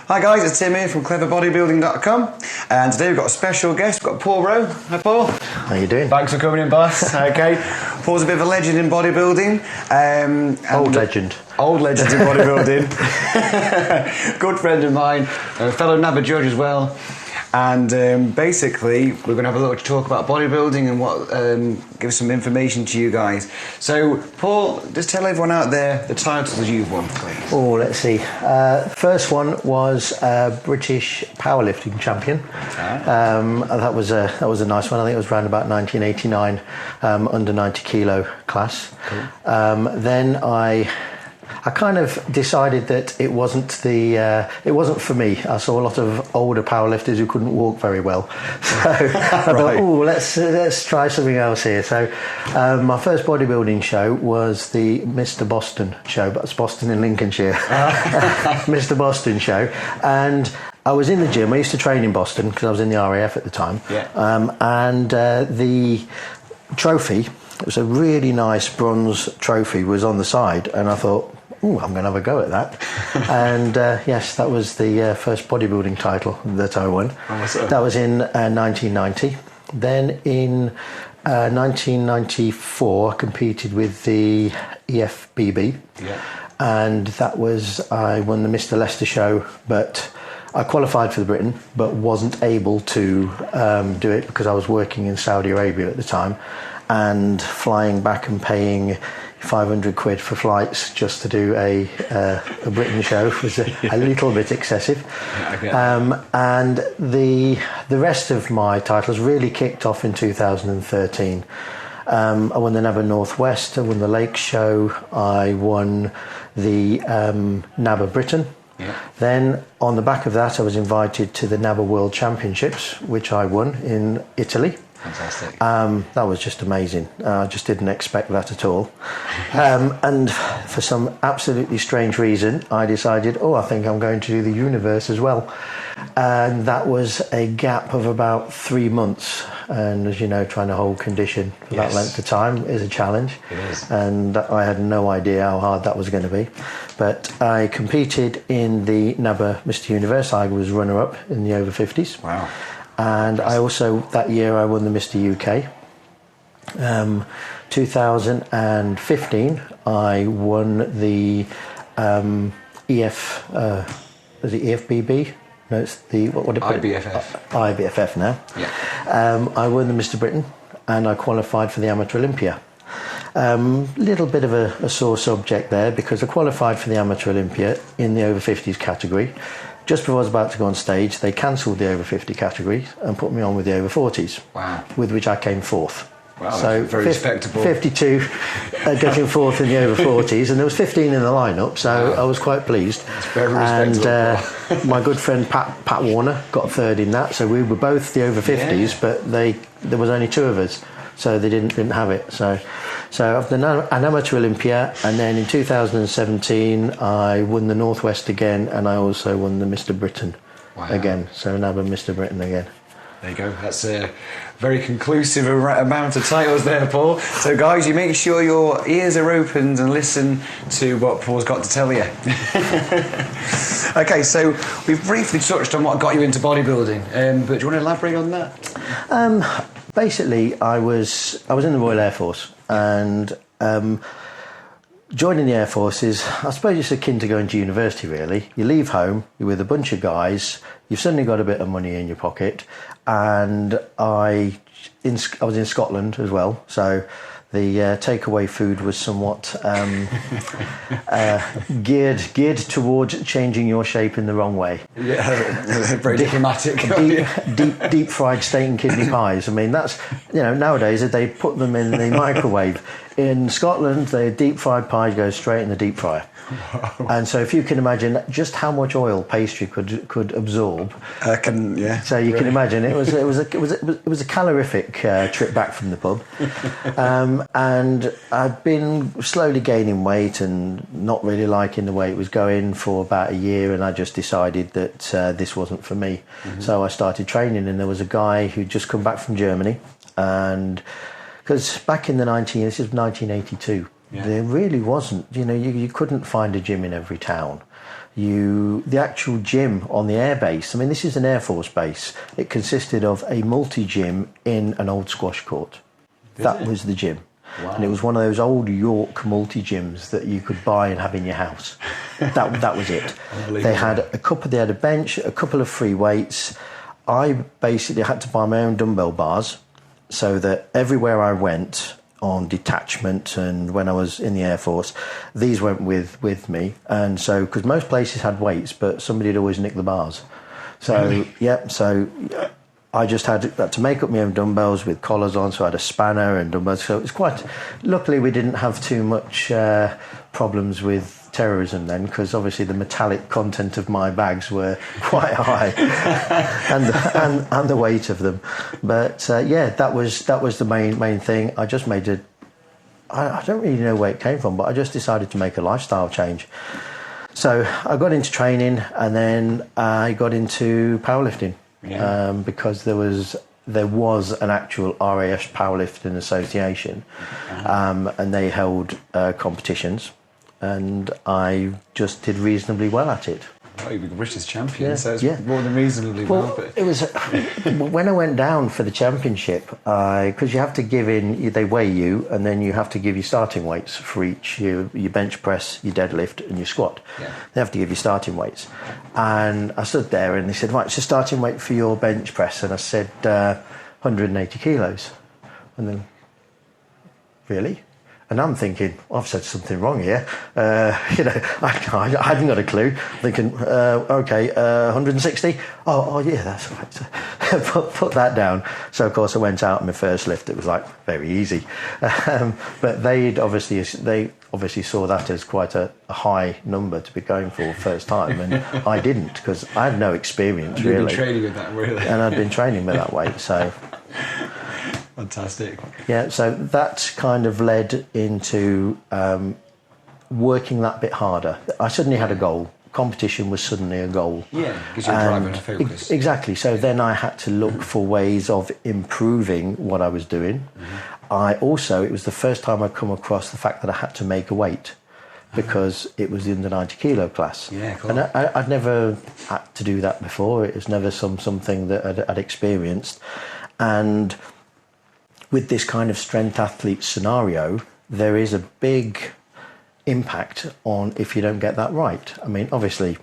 Hi guys, it's Tim here from cleverbodybuilding.com, and today we've got a special guest. We've got Paul Rowe. Hi Paul. How you doing? Thanks for coming in, boss. Okay. Paul's a bit of a legend in bodybuilding. Old legend. Old legend in bodybuilding. Good friend of mine, a fellow NABBA judge as well. And basically, we're going to have a little talk about bodybuilding and what give some information to you guys. So, Paul, just tell everyone out there the titles you've won, please. Oh, let's see. First one was British powerlifting champion. That was a nice one. I think it was around about 1989, under 90 kilo class. Cool. Then I kind of decided that it wasn't for me. I saw a lot of older powerlifters who couldn't walk very well, so I thought, oh, let's try something else here. So my first bodybuilding show was the Mr. Boston show. That's Boston in Lincolnshire. Mr. Boston show, and I was in the gym. I used to train in Boston because I was in the RAF at the time. Yeah. And the trophy, it was a really nice bronze trophy, was on the side, and I thought, oh, I'm going to have a go at that. And yes, that was the first bodybuilding title that I won. Awesome. That was in 1990. Then in 1994, I competed with the EFBB. Yeah. And that was, I won the Mr. Leicester show, but I qualified for Britain, but wasn't able to do it because I was working in Saudi Arabia at the time, and flying back and paying 500 quid for flights just to do a Britain show was a little bit excessive. And the rest of my titles really kicked off in 2013. I won the NABBA Northwest, I won the Lake Show, I won the NABBA Britain. Yeah. Then on the back of that I was invited to the NABBA World Championships, which I won in Italy. Fantastic. That was just amazing. I just didn't expect that at all. And for some absolutely strange reason, I decided, I think I'm going to do the Universe as well. And that was a gap of about 3 months. And as you know, trying to hold condition for that length of time is a challenge. It is. And I had no idea how hard that was going to be. But I competed in the NABBA Mr. Universe. I was runner-up in the over 50s. Wow. And I also, that year, I won the Mr. UK. 2015, I won the was it EFBB? No, it's the, what did it IBFF. IBFF now. Yeah. I won the Mr. Britain, and I qualified for the Amateur Olympia. Little bit of a sore subject there, because I qualified for the Amateur Olympia in the over 50s category. Just before I was about to go on stage, they cancelled the over 50 category and put me on with the over 40s. Wow. With which I came fourth. Wow, so very respectable. 52 getting fourth in the over 40s, and there was 15 in the lineup, so I was quite pleased. That's very respectable. And my good friend Pat Warner got third in that, so we were both the over 50s, but there was only two of us, so they didn't have it. So I've done an Amateur Olympia, and then in 2017 I won the Northwest again, and I also won the Mr. Britain again. So NABBA Mr. Britain again. There you go. That's a very conclusive amount of titles there, Paul. So, guys, you make sure your ears are opened and listen to what Paul's got to tell you. Okay, so we've briefly touched on what got you into bodybuilding, but do you want to elaborate on that? Basically, I was in the Royal Air Force, and joining the Air Force is, I suppose, it's akin to going to university, really. You leave home, you're with a bunch of guys, you've suddenly got a bit of money in your pocket, and I was in Scotland as well, so the takeaway food was somewhat geared towards changing your shape in the wrong way. Yeah, very diplomatic. Deep fried steak and kidney pies. I mean, that's, nowadays they put them in the microwave. In Scotland, the deep fried pie goes straight in the deep fryer. Wow. And so if you can imagine just how much oil pastry could absorb, So you can imagine it was a calorific trip back from the pub, and I'd been slowly gaining weight and not really liking the way it was going for about a year, and I just decided that this wasn't for me. Mm-hmm. So I started training, and there was a guy who'd just come back from Germany, and because back in this is 1982. Yeah. There really wasn't, you couldn't find a gym in every town. The actual gym on the air base, I mean, this is an Air Force base. It consisted of a multi-gym in an old squash court. That was the gym. Wow. And it was one of those old York multi-gyms that you could buy and have in your house. That was it. They had a bench, a couple of free weights. I basically had to buy my own dumbbell bars so that everywhere I went on detachment and when I was in the Air Force, these went with me. And so, because most places had weights, but somebody had always nicked the bars. So, really? I just had to make up my own dumbbells with collars on, so I had a spanner and dumbbells. So it was quite... Luckily, we didn't have too much problems with terrorism then, because obviously the metallic content of my bags were quite high, and the weight of them. But that was the main thing. I just made I don't really know where it came from, but I just decided to make a lifestyle change. So I got into training, and then I got into powerlifting. Yeah. Because there was an actual RAF Powerlifting Association, and they held competitions, and I just did reasonably well at it. Oh, you've been British champion, so it's more than reasonably well. But it was when I went down for the championship, because you have to give in, they weigh you, and then you have to give your starting weights for each, your bench press, your deadlift, and your squat. Yeah. They have to give you starting weights. And I stood there, and they said, right, it's your starting weight for your bench press. And I said, 180 kilos. And then, really? And I'm thinking, I've said something wrong here. I hadn't got a clue. Thinking, 160? Oh, yeah, that's right. So put that down. So, of course, I went out on my first lift. It was, very easy. But they obviously saw that as quite a high number to be going for first time. And I didn't, because I had no experience, really. You've been training with that, really? And I'd been training with that weight, so... Fantastic. Yeah, so that kind of led into working that bit harder. I suddenly had a goal. Competition was suddenly a goal. Yeah, because you're driving a focus. Exactly. So then I had to look for ways of improving what I was doing. Mm-hmm. It was the first time I'd come across the fact that I had to make a weight, because it was in the 90 kilo class. Yeah, cool. And I'd never had to do that before. It was never something that I'd experienced. And with this kind of strength athlete scenario, there is a big impact on if you don't get that right. I mean, obviously,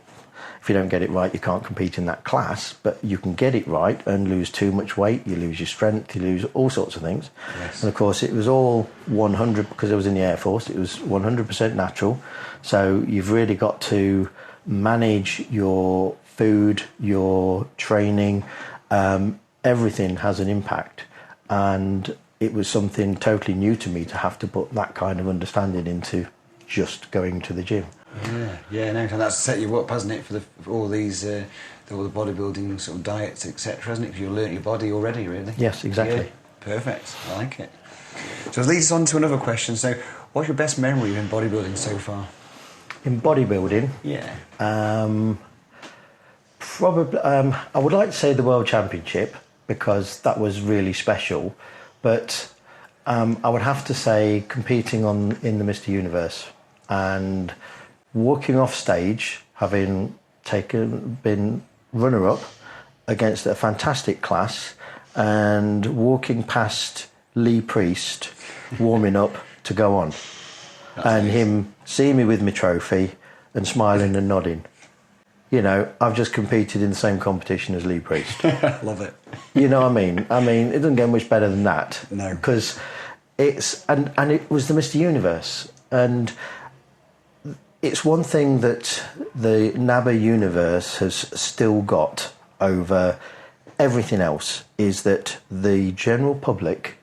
if you don't get it right, you can't compete in that class, but you can get it right and lose too much weight, you lose your strength, you lose all sorts of things. Yes. And of course, it was all 100, because I was in the Air Force, it was 100% natural. So you've really got to manage your food, your training, everything has an impact. And it was something totally new to me to have to put that kind of understanding into just going to the gym. Yeah, no, and that's set you up, hasn't it, for all these, all the bodybuilding sort of diets, etc., hasn't it? Because you've learnt your body already, really. Yes, exactly. Yeah, perfect, I like it. So it leads us on to another question. So, what's your best memory in bodybuilding so far? In bodybuilding? Yeah. Probably, I would like to say the World Championship, because that was really special, but I would have to say competing in the Mr. Universe and walking off stage, having been runner-up against a fantastic class, and walking past Lee Priest warming up to go on. That's and nice. Him seeing me with my trophy and smiling and nodding. You know, I've just competed in the same competition as Lee Priest. Love it. You know what I mean? I mean, it doesn't get much better than that. No. Because it's... And it was the Mr. Universe. And it's one thing that the NABBA Universe has still got over everything else, is that the general public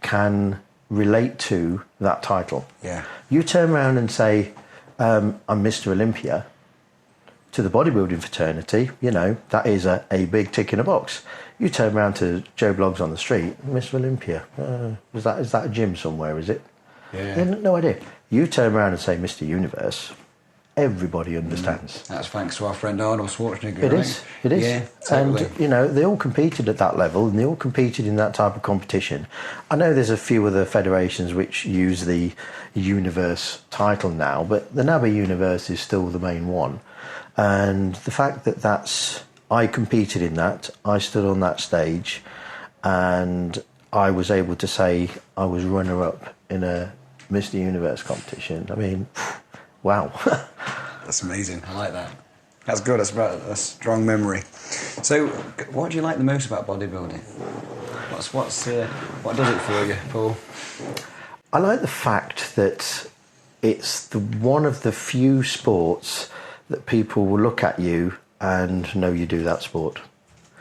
can relate to that title. Yeah. You turn around and say, I'm Mr. Olympia, to the bodybuilding fraternity, you know, that is a big tick in a box. You turn around to Joe Bloggs on the street, Mr. Olympia, is that a gym somewhere, is it? Yeah. No idea. You turn around and say Mr. Universe, everybody understands. That's thanks to our friend Arnold Schwarzenegger. It is. Yeah, totally. And, you know, they all competed at that level, and they all competed in that type of competition. I know there's a few other federations which use the Universe title now, but the NABBA Universe is still the main one. And the fact that I competed in that, I stood on that stage, and I was able to say I was runner-up in a Mr. Universe competition. I mean, wow. That's amazing. I like that. That's good. That's a strong memory. So, what do you like the most about bodybuilding? What does it for you, Paul? I like the fact that it's one of the few sports that people will look at you and know you do that sport.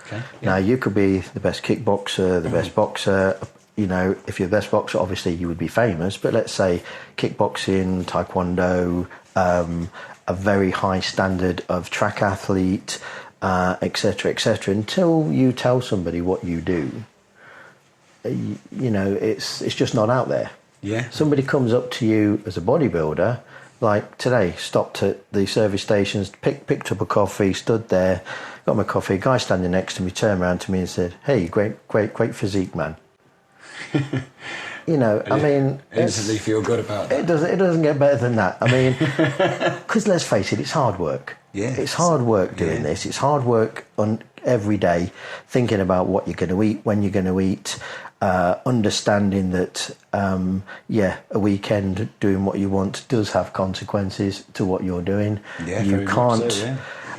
Okay. Yeah. Now, you could be the best kickboxer, the best boxer. You know, if you're the best boxer, obviously you would be famous. But let's say kickboxing, taekwondo, a very high standard of track athlete, etc., etc. Until you tell somebody what you do, you know, it's just not out there. Yeah. Somebody comes up to you as a bodybuilder, like today, stopped at the service stations, picked up a coffee, stood there, got my coffee. Guy standing next to me turned around to me and said, "Hey, great physique, man." You know, I mean, instantly feel good about that. It doesn't get better than that. I mean, because let's face it, it's hard work. Yeah, it's hard work doing this. It's hard work on every day, thinking about what you're going to eat, when you're going to eat, understanding that, a weekend doing what you want does have consequences to what you're doing. Yeah, you can't. So, yeah.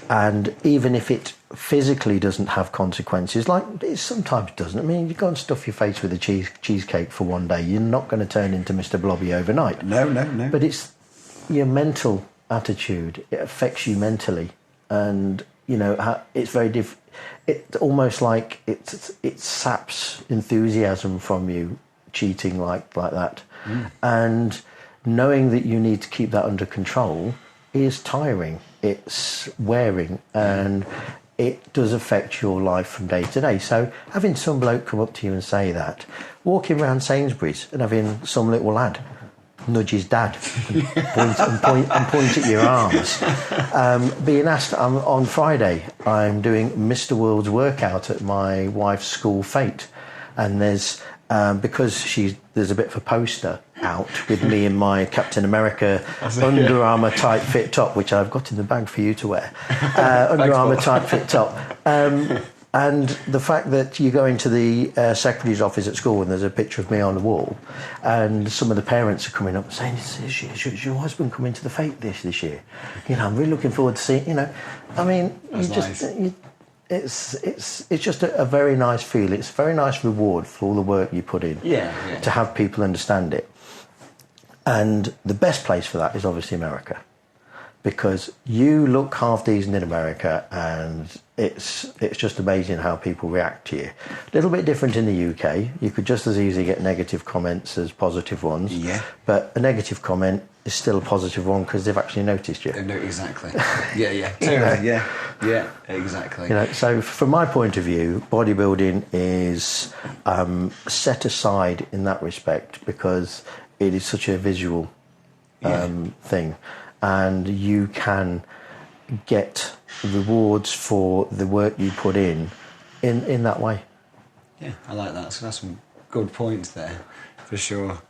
And even if it physically doesn't have consequences, like it sometimes doesn't. I mean, you go and stuff your face with a cheesecake for one day, you're not going to turn into Mr. Blobby overnight. No. But it's your mental attitude. It affects you mentally, and you know it's very It's almost like it saps enthusiasm from you, cheating like that, and knowing that you need to keep that under control is tiring. It's wearing, and it does affect your life from day to day. So having some bloke come up to you and say that, walking around Sainsbury's and having some little lad nudge his dad and point at your arms. Being asked, on Friday, I'm doing Mr. World's workout at my wife's school fete, and there's because there's a bit of a poster out with me in my Captain America Under Armour tight fit top, which I've got in the bag for you to wear. Under Armour tight fit top. And the fact that you go into the secretary's office at school and there's a picture of me on the wall, and some of the parents are coming up and saying, "Is your husband coming to the fete this year? You know, I'm really looking forward to seeing." You know, I mean, it's just a very nice feel. It's a very nice reward for all the work you put in. Yeah. To have people understand it. And the best place for that is obviously America, because you look half decent in America, and it's just amazing how people react to you. A little bit different in the UK. You could just as easily get negative comments as positive ones. Yeah. But a negative comment is still a positive one because they've actually noticed you. No, exactly. Yeah. Totally. Yeah, exactly. You know, so from my point of view, bodybuilding is set aside in that respect because it is such a visual thing, and you can get rewards for the work you put in that way. Yeah, I like that. So that's some good points there, for sure.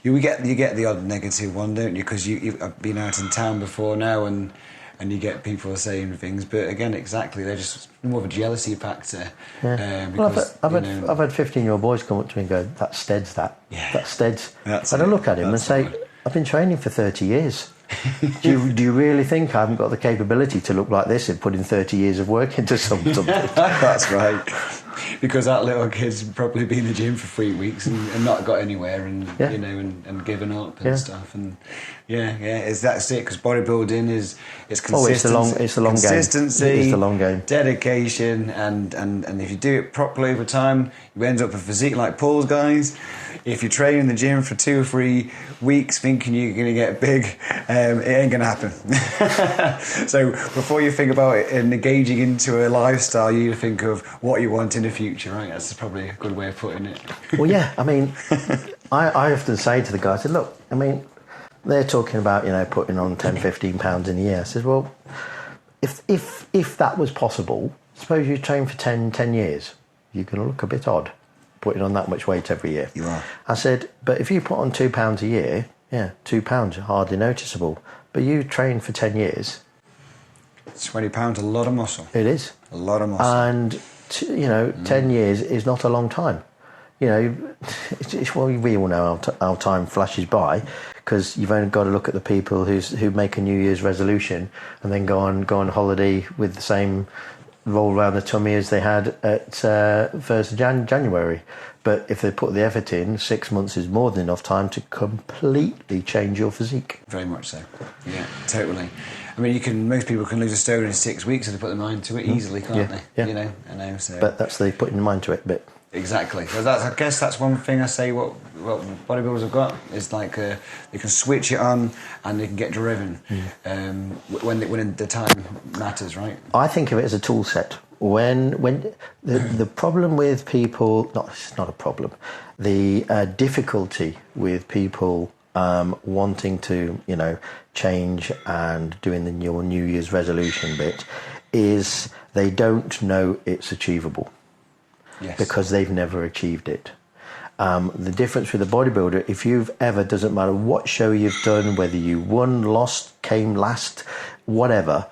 You get the odd negative one, don't you? Because you've been out in town before now, and you get people saying things, but again, exactly, they're just more of a jealousy factor. Yeah. Because, I've had 15-year-old boys come up to me and go, "That's Stead's that. Yeah. That's Stead's." That's and it. I look at him and say, "I've been training for 30 years. do you really think I haven't got the capability to look like this and put in 30 years of work into something?" That's right. Because that little kid's probably been in the gym for 3 weeks and not got anywhere, and you know, and given up and stuff, and that's it. Because bodybuilding is consistency. It's the long game. Consistency, it's the long game. Dedication, and if you do it properly over time, you end up with a physique like Paul's guys. If you train in the gym for 2 or 3 weeks thinking you're going to get big, it ain't going to happen. So before you think about it and engaging into a lifestyle, you need to think of what you want in the future, right? That's probably a good way of putting it. Well, yeah, I mean, I often say to the guys, I said, look, I mean, they're talking about, you know, putting on 10, 15 pounds in a year. I said, well, if that was possible, suppose you train for 10 years, you're going to look a bit odd putting on that much weight every year. You are. I said, but if you put on £2 a year, £2 hardly noticeable. But you train for 10 years, £20, a lot of muscle. It is. A lot of muscle. And, 10 years is not a long time. Well, we all know how time flashes by, because you've only got to look at the people who make a New Year's resolution and then go on holiday with the same roll around the tummy as they had at 1st of January. But if they put the effort in, 6 months is more than enough time to completely change your physique. Very much so. Yeah, totally. I mean, most people can lose a stone in 6 weeks if they put their mind to it easily, can't they? Yeah. I know. So. But that's the putting your mind to it bit. Exactly. So I guess that's one thing I say. What bodybuilders have got is like they can switch it on and they can get driven when the time matters, right? I think of it as a tool set. When the problem with people, it's not a problem. The difficulty with people wanting to change and doing your New Year's resolution bit is they don't know it's achievable. Yes. Because they've never achieved it. The difference with a bodybuilder, if you've ever, doesn't matter what show you've done, whether you won, lost, came last, whatever,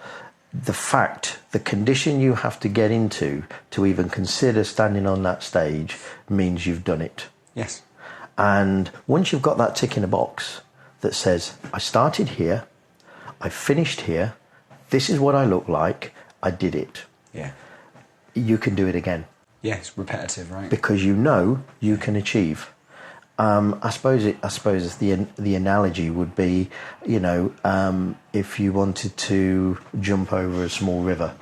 the condition you have to get into to even consider standing on that stage means you've done it. Yes. And once you've got that tick in a box that says, I started here, I finished here, this is what I look like, I did it. Yeah. You can do it again. Yeah, it's repetitive, right? Because you can achieve. I suppose the analogy would be, if you wanted to jump over a small river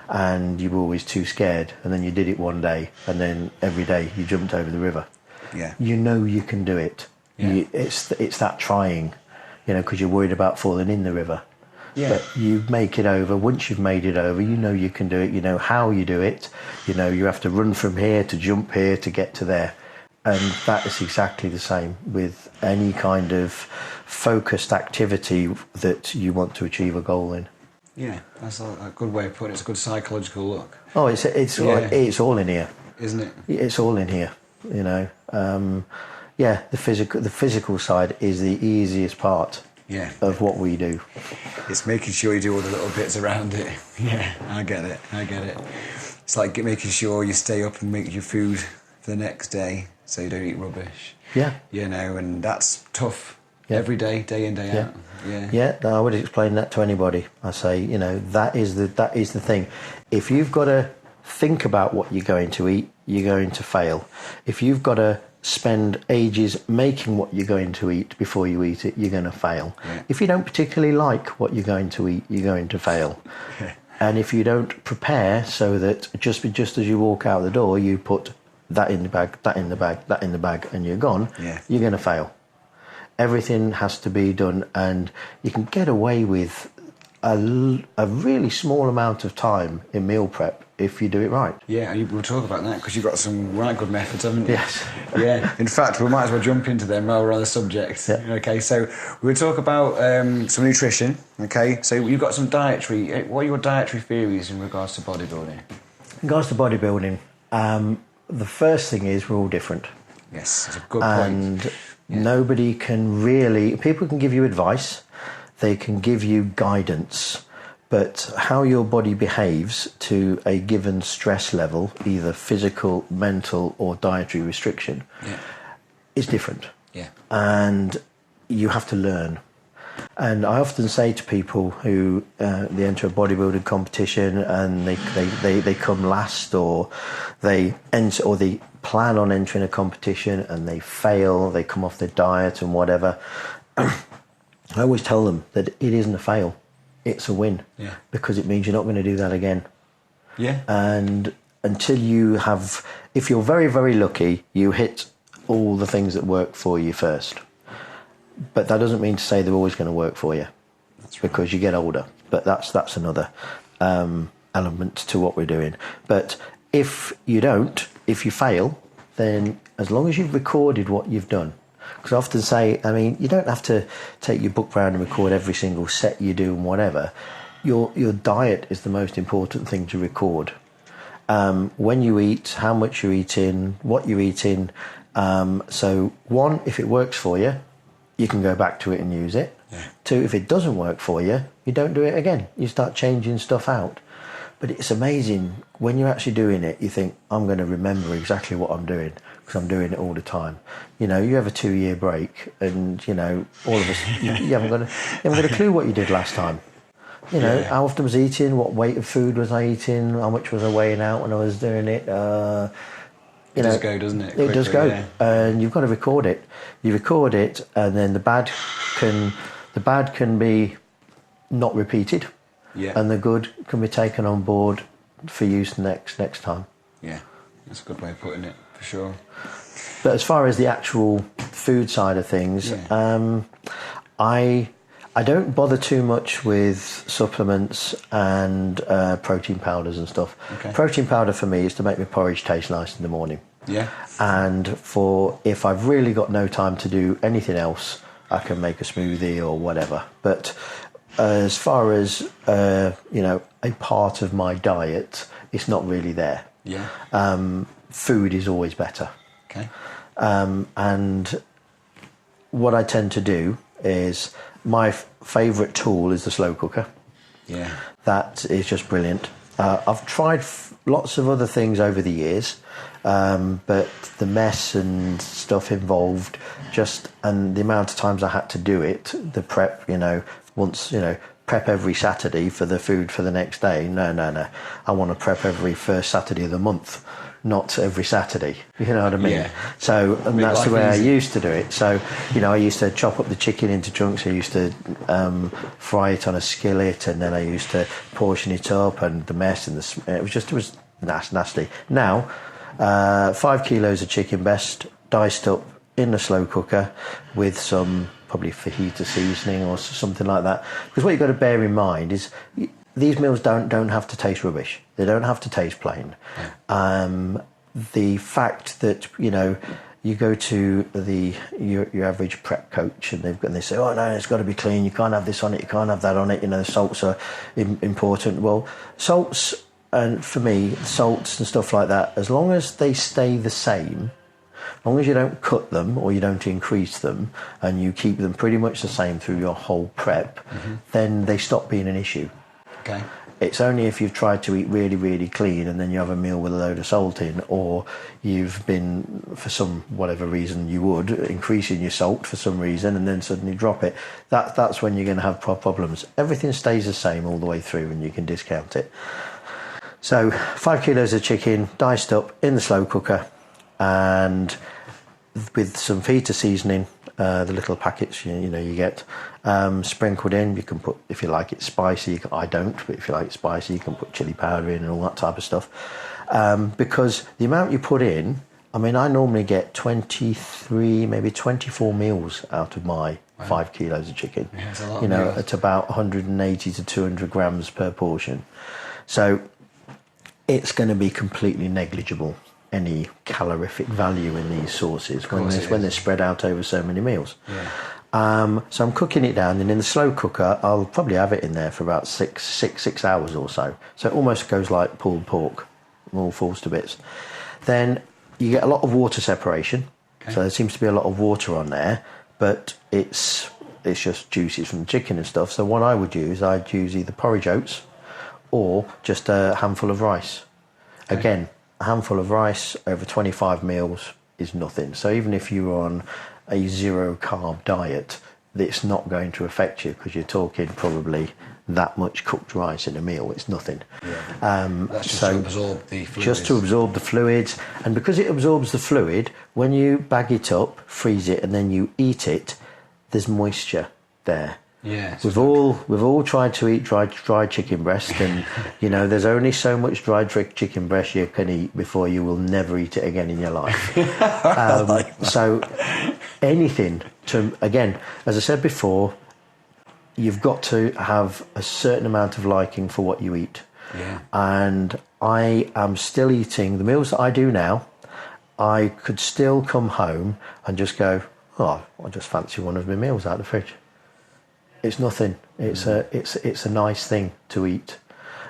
and you were always too scared, and then you did it one day, and then every day you jumped over the river. Yeah. You can do it. Yeah. It's that trying, because you're worried about falling in the river. Yeah. But you make it over. Once you've made it over, you can do it. You know how you do it. You have to run from here to jump here to get to there. And that is exactly the same with any kind of focused activity that you want to achieve a goal in. Yeah, that's a good way of putting it. It's a good psychological look. Oh, it's all in here, isn't it? It's all in here. The physical side is the easiest part. Yeah. Of what we do. It's making sure you do all the little bits around it. Yeah, I get it. It's like making sure you stay up and make your food for the next day so you don't eat rubbish. Yeah. And that's tough. Yeah. Every day in, day out. Yeah. Yeah, no, I would explain that to anybody. I say, that is the thing. If you've got to think about what you're going to eat, you're going to fail. If you've got to spend ages making what you're going to eat before you eat it, you're going to fail. Yeah. If you don't particularly like what you're going to eat, you're going to fail. Yeah. And if you don't prepare so that just as you walk out the door, you put that in the bag, that in the bag, that in the bag, and you're gone, you're going to fail. Everything has to be done, and you can get away with a really small amount of time in meal prep if you do it right. Yeah, and we'll talk about that because you've got some right good methods, haven't you? Yes. Yeah. In fact, we might as well jump into them while we're on the subject. Yeah. Okay, so we'll talk about some nutrition. Okay, so you've got some dietary. What are your dietary theories in regards to bodybuilding? In regards to bodybuilding, the first thing is we're all different. Yes, that's a good point. And nobody can really... People can give you advice, they can give you guidance, but how your body behaves to a given stress level, either physical, mental or dietary restriction, is different. Yeah. And you have to learn. And I often say to people who they enter a bodybuilding competition and they come last, or they enter, or they plan on entering a competition and they fail, they come off their diet and whatever. I always tell them that it isn't a fail, it's a win. Yeah. Because it means you're not going to do that again. Yeah. And until you have, if you're very, very lucky, you hit all the things that work for you first. But that doesn't mean to say they're always going to work for you. That's right. Because you get older. But that's another element to what we're doing. But if you don't, if you fail, then as long as you've recorded what you've done, because I often say, I mean, you don't have to take your book round and record every single set you do and whatever. Your diet is the most important thing to record. When you eat, how much you're eating, what you're eating. So one, if it works for you, you can go back to it and use it. Yeah. Two, if it doesn't work for you, you don't do it again. You start changing stuff out. But it's amazing when you're actually doing it. You think, I'm going to remember exactly what I'm doing because I'm doing it all the time. You know, you have a 2-year break, and you know, all of us, you haven't got a clue what you did last time. You know, how often was I eating? What weight of food was I eating? How much was I weighing out when I was doing it? It does go, doesn't it? It does go, and you've got to record it. You record it, and then the bad can be not repeated. Yeah. And the good can be taken on board for use next time. Yeah, that's a good way of putting it, for sure. But as far as the actual food side of things, I don't bother too much with supplements and protein powders and stuff. Okay. Protein powder for me is to make my porridge taste nice in the morning. Yeah. And if I've really got no time to do anything else, I can make a smoothie or whatever. But as far as you know, a part of my diet, it's not really there. Yeah. Food is always better. Okay. And what I tend to do is my favourite tool is the slow cooker. Yeah. That is just brilliant. I've tried lots of other things over the years, but the mess and stuff involved, and the amount of times I had to do it, the prep, you know, once, you know, prep every Saturday for the food for the next day. No. I want to prep every first Saturday of the month, not every Saturday. You know what I mean? Yeah. So, and that's the way I used to do it. So, you know, I used to chop up the chicken into chunks. I used to fry it on a skillet, and then I used to portion it up, and the mess and it was nasty. Now, 5 kilos of chicken breast diced up in the slow cooker with some probably fajita seasoning or something like that. Because what you've got to bear in mind is these meals don't have to taste rubbish. They don't have to taste plain. The fact that, you know, you go to your average prep coach and they say, oh no, it's got to be clean. You can't have this on it. You can't have that on it. You know, the salts are important. Well, salts, and for me, salts and stuff like that, as long as they stay the same, as long as you don't cut them or you don't increase them and you keep them pretty much the same through your whole prep, then they stop being an issue. Okay. It's only if you've tried to eat really, really clean and then you have a meal with a load of salt in, or you've been, for some whatever reason you would, increasing your salt for some reason and then suddenly drop it, that's when you're going to have problems. Everything stays the same all the way through and you can discount it. So 5 kilos of chicken diced up in the slow cooker, and with some feta seasoning, the little packets you get sprinkled in. You can put, if you like it spicy, I don't, but if you like it spicy, you can put chili powder in and all that type of stuff. Because the amount you put in, I mean, I normally get 23, maybe 24 meals out of my 5 kilos of chicken. Yeah, it's a lot. You know, it's about 180 to 200 grams per portion. So it's going to be completely negligible, any calorific value in these sauces when they're spread out over so many meals. Yeah. So I'm cooking it down, and in the slow cooker I'll probably have it in there for about six hours or so. So it almost goes like pulled pork, all falls to bits. Then you get a lot of water separation. Okay. So there seems to be a lot of water on there, but it's just juices from the chicken and stuff. So what I'd use either porridge oats or just a handful of rice. Okay. Again, a handful of rice over 25 meals is nothing. So even if you're on a 0 carb diet, it's not going to affect you, because you're talking probably that much cooked rice in a meal. It's nothing. Yeah. That's just to absorb the fluids. Just to absorb the fluids. And because it absorbs the fluid, when you bag it up, freeze it, and then you eat it, there's moisture there. Yeah, we've all tried to eat dried chicken breast, and you know, there's only so much dried chicken breast you can eat before you will never eat it again in your life. So anything to, again, as I said before, you've got to have a certain amount of liking for what you eat. Yeah. And I am still eating the meals that I do now. I could still come home and just go, oh, I just fancy one of my meals out of the fridge. It's nothing. It's a nice thing to eat,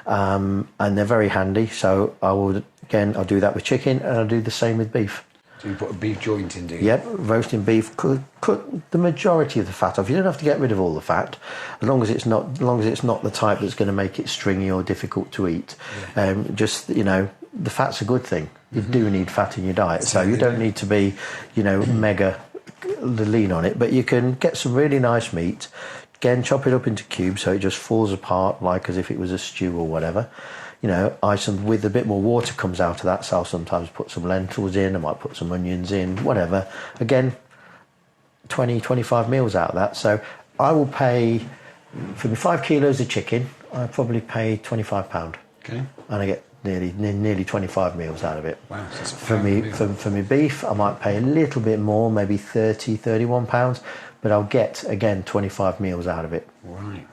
and they're very handy. So I'll do that with chicken, and I'll do the same with beef. So you put a beef joint in, do you? Yep, roasting beef. Cut the majority of the fat off. You don't have to get rid of all the fat, as long as it's not the type that's going to make it stringy or difficult to eat. Yeah. Just the fat's a good thing. You do need fat in your diet, so you don't need to be, mega lean on it. But you can get some really nice meat. Again, chop it up into cubes so it just falls apart like as if it was a stew or whatever. With a bit more water comes out of that, so I'll sometimes put some lentils in, I might put some onions in, whatever. Again, 20, 25 meals out of that. So I will pay, for me 5 kilos of chicken, I probably pay £25. Okay. And I get nearly 25 meals out of it. Wow. So for me beef, I might pay a little bit more, maybe 30, £31, but I'll get, again, 25 meals out of it. Right.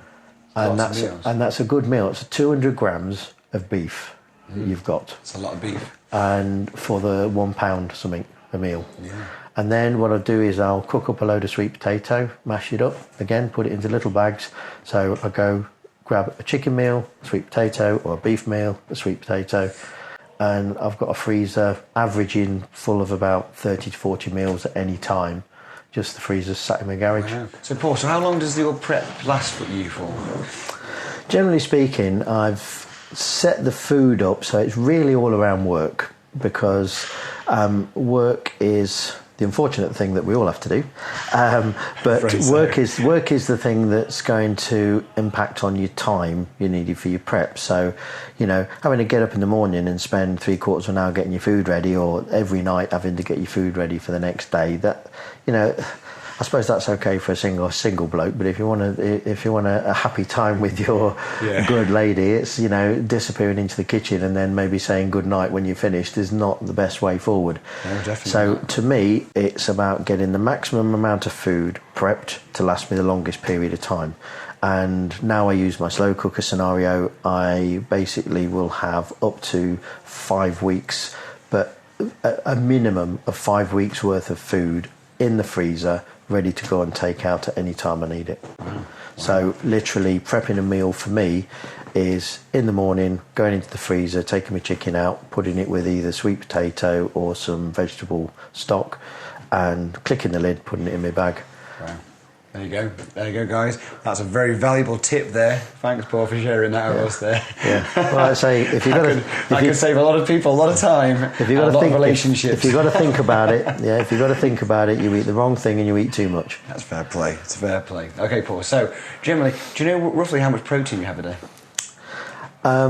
And that's a good meal. It's 200 grams of beef you've got. It's a lot of beef. And for the £1 something a meal. Yeah. And then what I'll do is I'll cook up a load of sweet potato, mash it up, again, put it into little bags. So I go grab a chicken meal, a sweet potato, or a beef meal, a sweet potato. And I've got a freezer averaging full of about 30 to 40 meals at any time. Just the freezer's sat in my garage. Wow. So Paul, how long does your prep last for you for? Generally speaking, I've set the food up so it's really all around work, because work is the unfortunate thing that we all have to do, but work is the thing that's going to impact on your time you needed for your prep. So having to get up in the morning and spend 3/4 of an hour getting your food ready, or every night having to get your food ready for the next day, that I suppose that's okay for a single bloke, but if you want a happy time with your good lady, it's disappearing into the kitchen and then maybe saying good night when you're finished is not the best way forward. No, definitely. So to me, it's about getting the maximum amount of food prepped to last me the longest period of time. And now I use my slow cooker scenario. I basically will have up to 5 weeks, but a minimum of 5 weeks worth of food in the freezer, ready to go and take out at any time I need it. Wow. So literally prepping a meal for me is in the morning, going into the freezer, taking my chicken out, putting it with either sweet potato or some vegetable stock, and clicking the lid, putting it in my bag. Wow. There you go, guys. That's a very valuable tip there. Thanks, Paul, for sharing that with us there. Yeah. Well, I'd say if you've got I can save a lot of people a lot of time. If you've got to think relationships. If you've got to think about it, if you've got to think about it, you eat the wrong thing and you eat too much. That's fair play. It's fair play. Okay, Paul. So generally, do you know roughly how much protein you have a day? I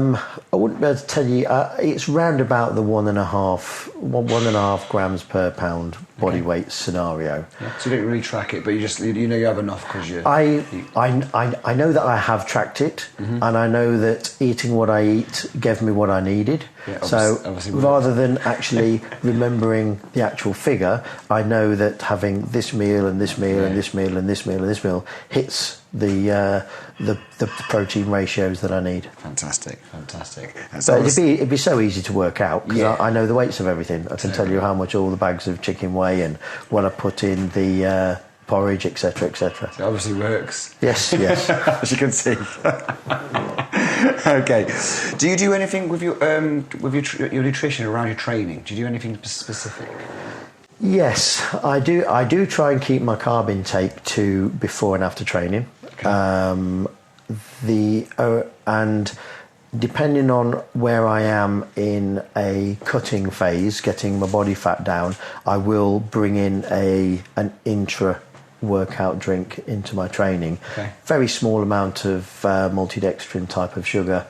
wouldn't be able to tell you. It's round about the 1.5 grams per pound body weight scenario. Yeah. So you don't really track it, but you have enough because you. I know that I have tracked it, and I know that eating what I eat gave me what I needed. Yeah, obviously rather than actually remembering the actual figure, I know that having this meal and this meal and this meal and this meal and this meal hits the protein ratios that I need. Fantastic. So it'd be so easy to work out, because I know the weights of everything. I can tell you how much all the bags of chicken weigh and what I put in the porridge, etc., etc. It obviously works. Yes. As you can see. Okay. Do you do anything with your nutrition around your training? Do you do anything specific? Yes, I do. I do try and keep my carb intake to before and after training. Okay. And depending on where I am in a cutting phase, getting my body fat down, I will bring in an intra-workout drink into my training. Okay. Very small amount of maltodextrin type of sugar,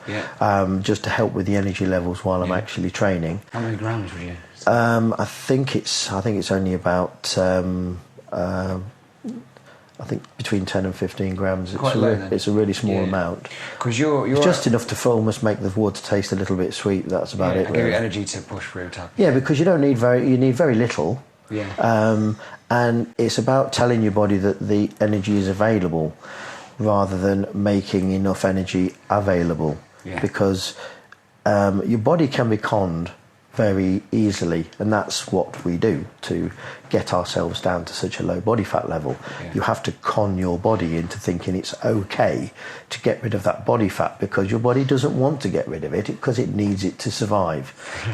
just to help with the energy levels while I'm actually training. How many grams would you? I think it's only about I think between 10 and 15 grams. It's a really small amount. Because it's just enough to almost make the water taste a little bit sweet. That's about it. Give you energy to push through. Because you need very little. Yeah. And it's about telling your body that the energy is available, rather than making enough energy available. Yeah. Because your body can be conned very easily, and that's what we do to get ourselves down to such a low body fat level. You have to con your body into thinking it's okay to get rid of that body fat, because your body doesn't want to get rid of it because it needs it to survive.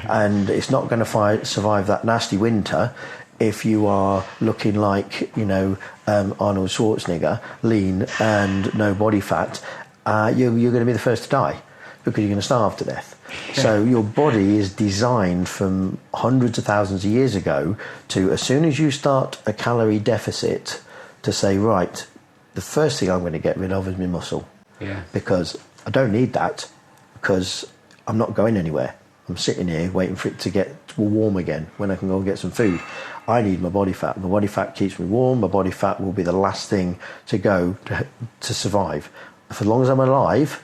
And it's not going to survive that nasty winter if you are looking like, Arnold Schwarzenegger, lean and no body fat. You're going to be the first to die, because you're going to starve to death. So your body is designed from hundreds of thousands of years ago to, as soon as you start a calorie deficit, to say, right, the first thing I'm going to get rid of is my muscle. Because I don't need that, because I'm not going anywhere. I'm sitting here waiting for it to get warm again when I can go and get some food. I need my body fat. My body fat keeps me warm. My body fat will be the last thing to go to survive. For as long as I'm alive,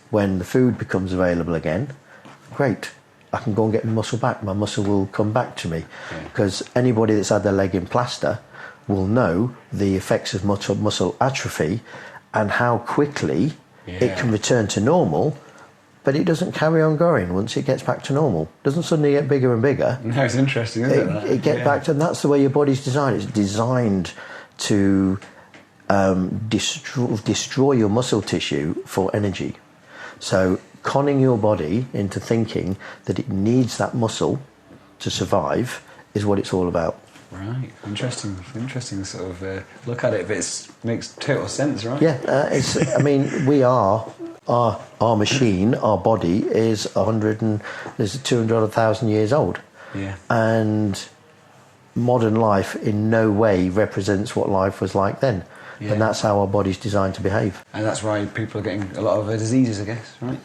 when the food becomes available again, great, I can go and get my muscle back. My muscle will come back to me, because anybody that's had their leg in plaster will know the effects of muscle atrophy and how quickly it can return to normal, but it doesn't carry on growing once it gets back to normal. It doesn't suddenly get bigger and bigger. No, it's interesting, isn't it? It gets back to, and that's the way your body's designed. It's designed to destroy your muscle tissue for energy. So conning your body into thinking that it needs that muscle to survive is what it's all about. Right, interesting sort of look at it, but it makes total sense, right? We are, our machine, our body is 200,000 years old. And modern life in no way represents what life was like then. And that's how our body's designed to behave. And that's why people are getting a lot of diseases, I guess, right?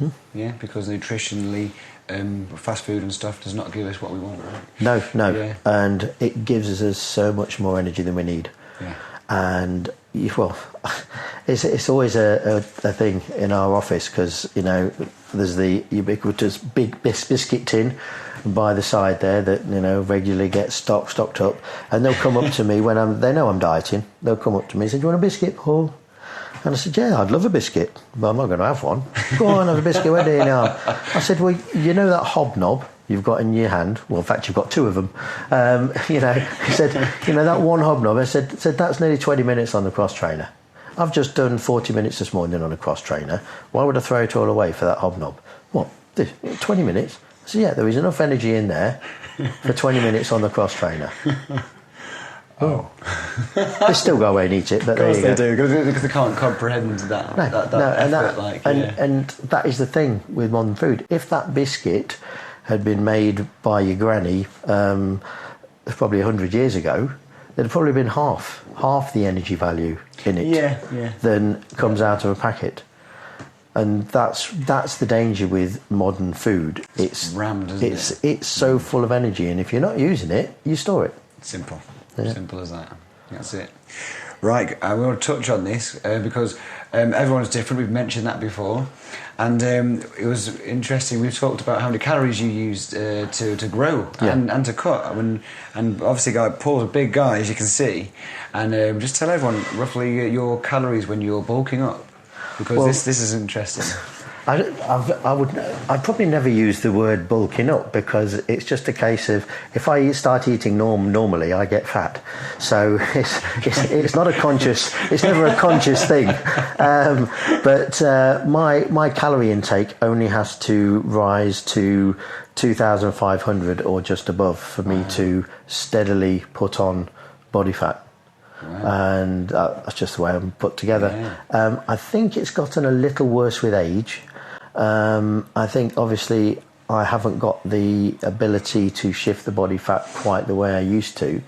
Because nutritionally, fast food and stuff does not give us what we want, right? No. And it gives us so much more energy than we need. And, it's always a thing in our office, because, there's the ubiquitous big biscuit tin by the side there that regularly gets stocked up, and they'll come up to me when they know I'm dieting. They'll come up to me and say, "Do you want a biscuit, Paul?" And I said, "Yeah, I'd love a biscuit, but I'm not going to have one." "Go on, have a biscuit. Where do you know?" I said, "Well, you know that hobnob you've got in your hand? Well, in fact, you've got two of them." He said, that one hobnob. I said that's nearly 20 minutes on the cross trainer. I've just done 40 minutes this morning on a cross trainer. Why would I throw it all away for that hobnob? What? 20 minutes? So yeah, there is enough energy in there for 20 minutes on the cross trainer. They still go away and eat it, but of course they do, because they can't comprehend that. And that is the thing with modern food. If that biscuit had been made by your granny probably 100 years ago, there'd probably been half the energy value in it than comes out of a packet. And that's the danger with modern food. It's rammed, isn't it? It's so full of energy, and if you're not using it, you store it. Simple as that. That's it. Right, we want to touch on this because everyone's different. We've mentioned that before, and it was interesting. We've talked about how many calories you used to grow and to cut. And obviously, Paul's a big guy, as you can see. And just tell everyone roughly your calories when you're bulking up, because this is interesting. I'd probably never use the word bulking up, because it's just a case of, if I start eating normally, I get fat. So it's not a conscious, it's never a conscious thing. But my calorie intake only has to rise to 2,500 or just above for me to steadily put on body fat. Wow. And that's just the way I'm put together. I think it's gotten a little worse with age. I think obviously I haven't got the ability to shift the body fat quite the way I used to,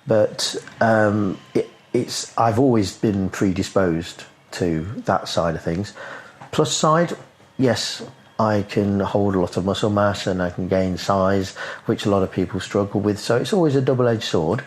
but I've always been predisposed to that side of things. Plus side, yes, I can hold a lot of muscle mass and I can gain size, which a lot of people struggle with. So it's always a double-edged sword.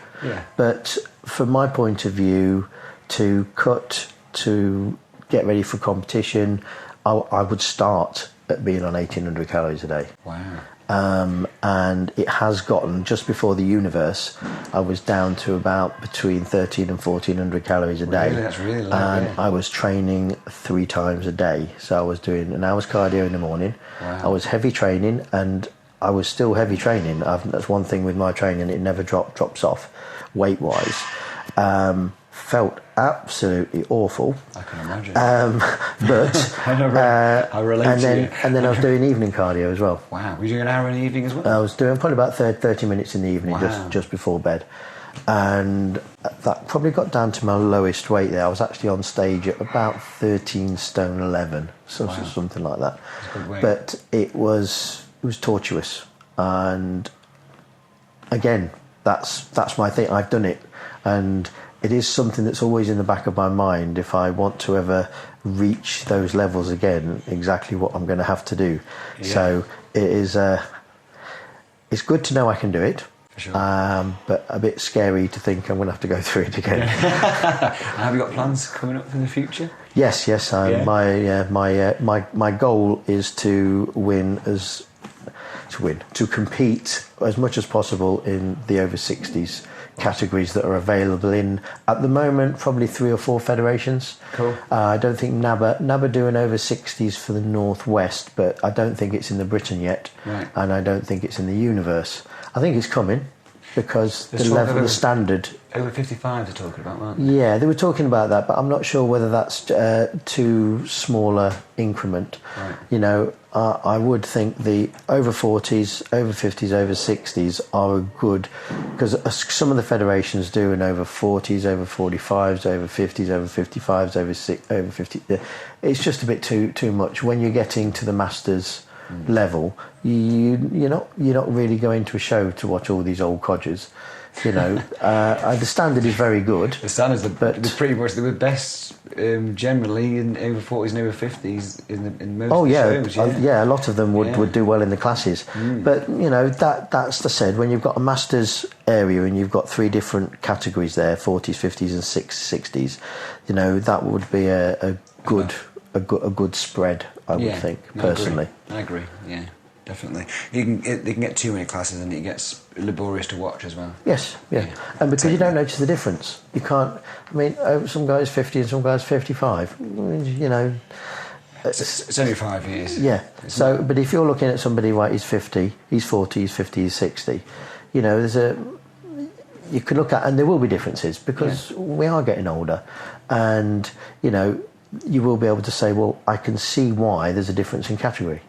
But from my point of view, to cut, to get ready for competition, I would start at being on 1,800 calories a day. Wow. And it has gotten, just before the Universe, I was down to about between 1,300 and 1,400 calories a day. Really? That's really low. And I was training 3 times a day. So I was doing an hour's cardio in the morning. Wow. I was heavy training, and I was still heavy training. That's one thing with my training; it never drops off weight wise. Felt absolutely awful. I can imagine. But I relate to you. And then I was doing evening cardio as well. Wow, were you doing an hour in the evening as well? I was doing probably about 30 minutes in the evening, Wow. just before bed. And that probably got down to my lowest weight there. I was actually on stage at about 13 stone 11, something like that. That's a good weight. But it was tortuous. And again, that's my thing. I've done it, and it is something that's always in the back of my mind. If I want to ever reach those levels again, exactly what I'm going to have to do. Yeah. So it is. It's good to know I can do it. For sure. But a bit scary to think I'm going to have to go through it again. Have you got plans coming up in the future? Yes. My goal is to compete as much as possible in the over 60s categories that are available in, at the moment, probably 3 or 4 federations. Cool. I don't think NABBA do an over 60s for the Northwest, but I don't think it's in the Britain yet. Right. And I don't think it's in the Universe. I think it's coming, because the level, the standard. Over 55 they're talking about, aren't they? Yeah, they were talking about that, but I'm not sure whether that's too smaller increment. Right. You know, I would think the over 40s, over 50s, over 60s are a good, because some of the federations do an over 40s, over 45s, over 50s, over 55s, over 50. It's just a bit too much. When you're getting to the Masters level, you're not really going to a show to watch all these old codgers. You know, the standard is very good. The standards are pretty much the best generally in over 40s and over 50s in most shows. A lot of them would do well in the classes. But you know, that's the said, when you've got a Masters area and you've got 3 different categories there, 40s, 50s and 60s, you know, that would be a good spread, I would think, personally. I agree, yeah. Definitely. They can get too many classes and it gets laborious to watch as well. Yes, yeah. And because you don't notice the difference. You can't, I mean, some guys 50 and some guys 55. You know. It's only 5 years. Yeah. But if you're looking at somebody like he's 50, he's 40, he's 50, he's 60, you know, you can look at, and there will be differences because we are getting older, and, you know, you will be able to say, well, I can see why there's a difference in category.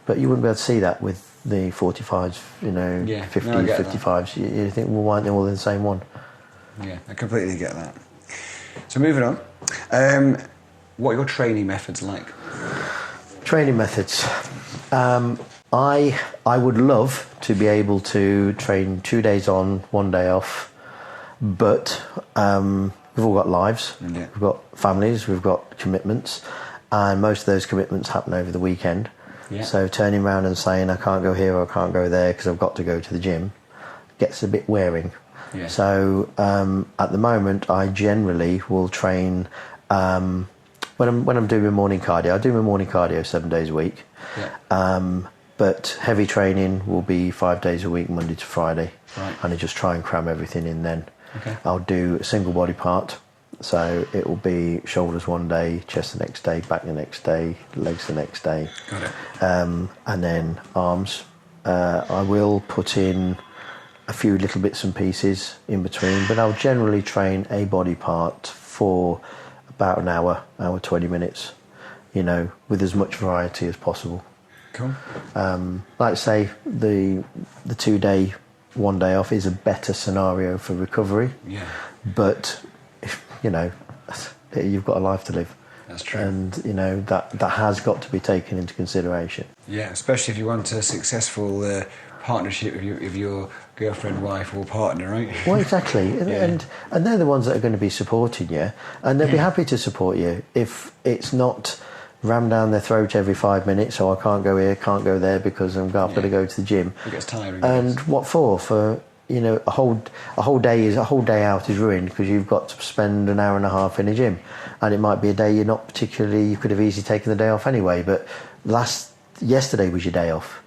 But you wouldn't be able to see that with the 45s, you know, 50s, 55s. You think, well, why aren't they all in the same one? Yeah, I completely get that. So moving on, what are your training methods like? Training methods. I would love to be able to train 2 days on, 1 day off, but we've all got lives, we've got families, we've got commitments, and most of those commitments happen over the weekend. Yeah. So turning around and saying I can't go here or I can't go there because I've got to go to the gym gets a bit wearing. Yeah. So at the moment I generally will train when I'm doing my morning cardio. I do my morning cardio 7 days a week. Yeah. But heavy training will be 5 days a week, Monday to Friday. Right. And I just try and cram everything in then. Okay. I'll do a single body part. So it will be shoulders 1 day, chest the next day, back the next day, legs the next day. Got it. And then arms. I will put in a few little bits and pieces in between, but I'll generally train a body part for about an hour 20 minutes, you know, with as much variety as possible. Cool. Like I say, the 2 day, 1 day off is a better scenario for recovery. Yeah. But you know, you've got a life to live. That's true. And, you know, that has got to be taken into consideration. Yeah, especially if you want a successful partnership with your girlfriend, wife or partner, right? Well, exactly. And they're the ones that are going to be supporting you, and they'll be happy to support you if it's not rammed down their throat every 5 minutes, so I can't go here, can't go there because I've got to go to the gym. It gets tiring. And what for? For, you know, a whole day out is ruined because you've got to spend an hour and a half in a gym, and it might be a day you could have easily taken the day off anyway, but yesterday was your day off,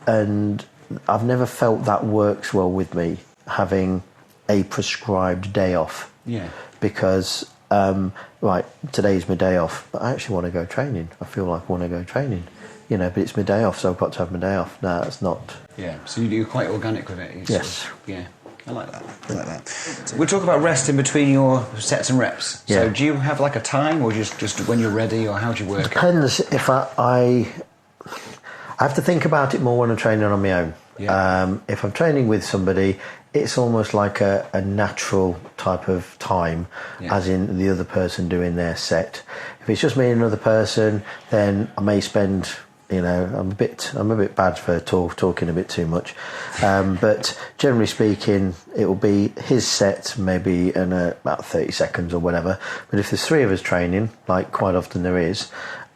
and I've never felt that works well with me, having a prescribed day off. Yeah. Because right, today's my day off, but I actually want to go training. I feel like I want to go training. but it's my day off, so I've got to have my day off. No, it's not. Yeah, so you're quite organic with it. Yes. Yeah, I like that. So we'll talk about rest in between your sets and reps. Yeah. So do you have like a time, or just when you're ready, or how do you work? Depends. If I have to think about it more when I'm training on my own. Yeah. If I'm training with somebody, it's almost like a natural type of time, as in the other person doing their set. If it's just me and another person, then I may spend, I'm a bit bad for talking a bit too much, but generally speaking, it will be his set, maybe in about 30 seconds or whatever. But if there's three of us training, like quite often there is,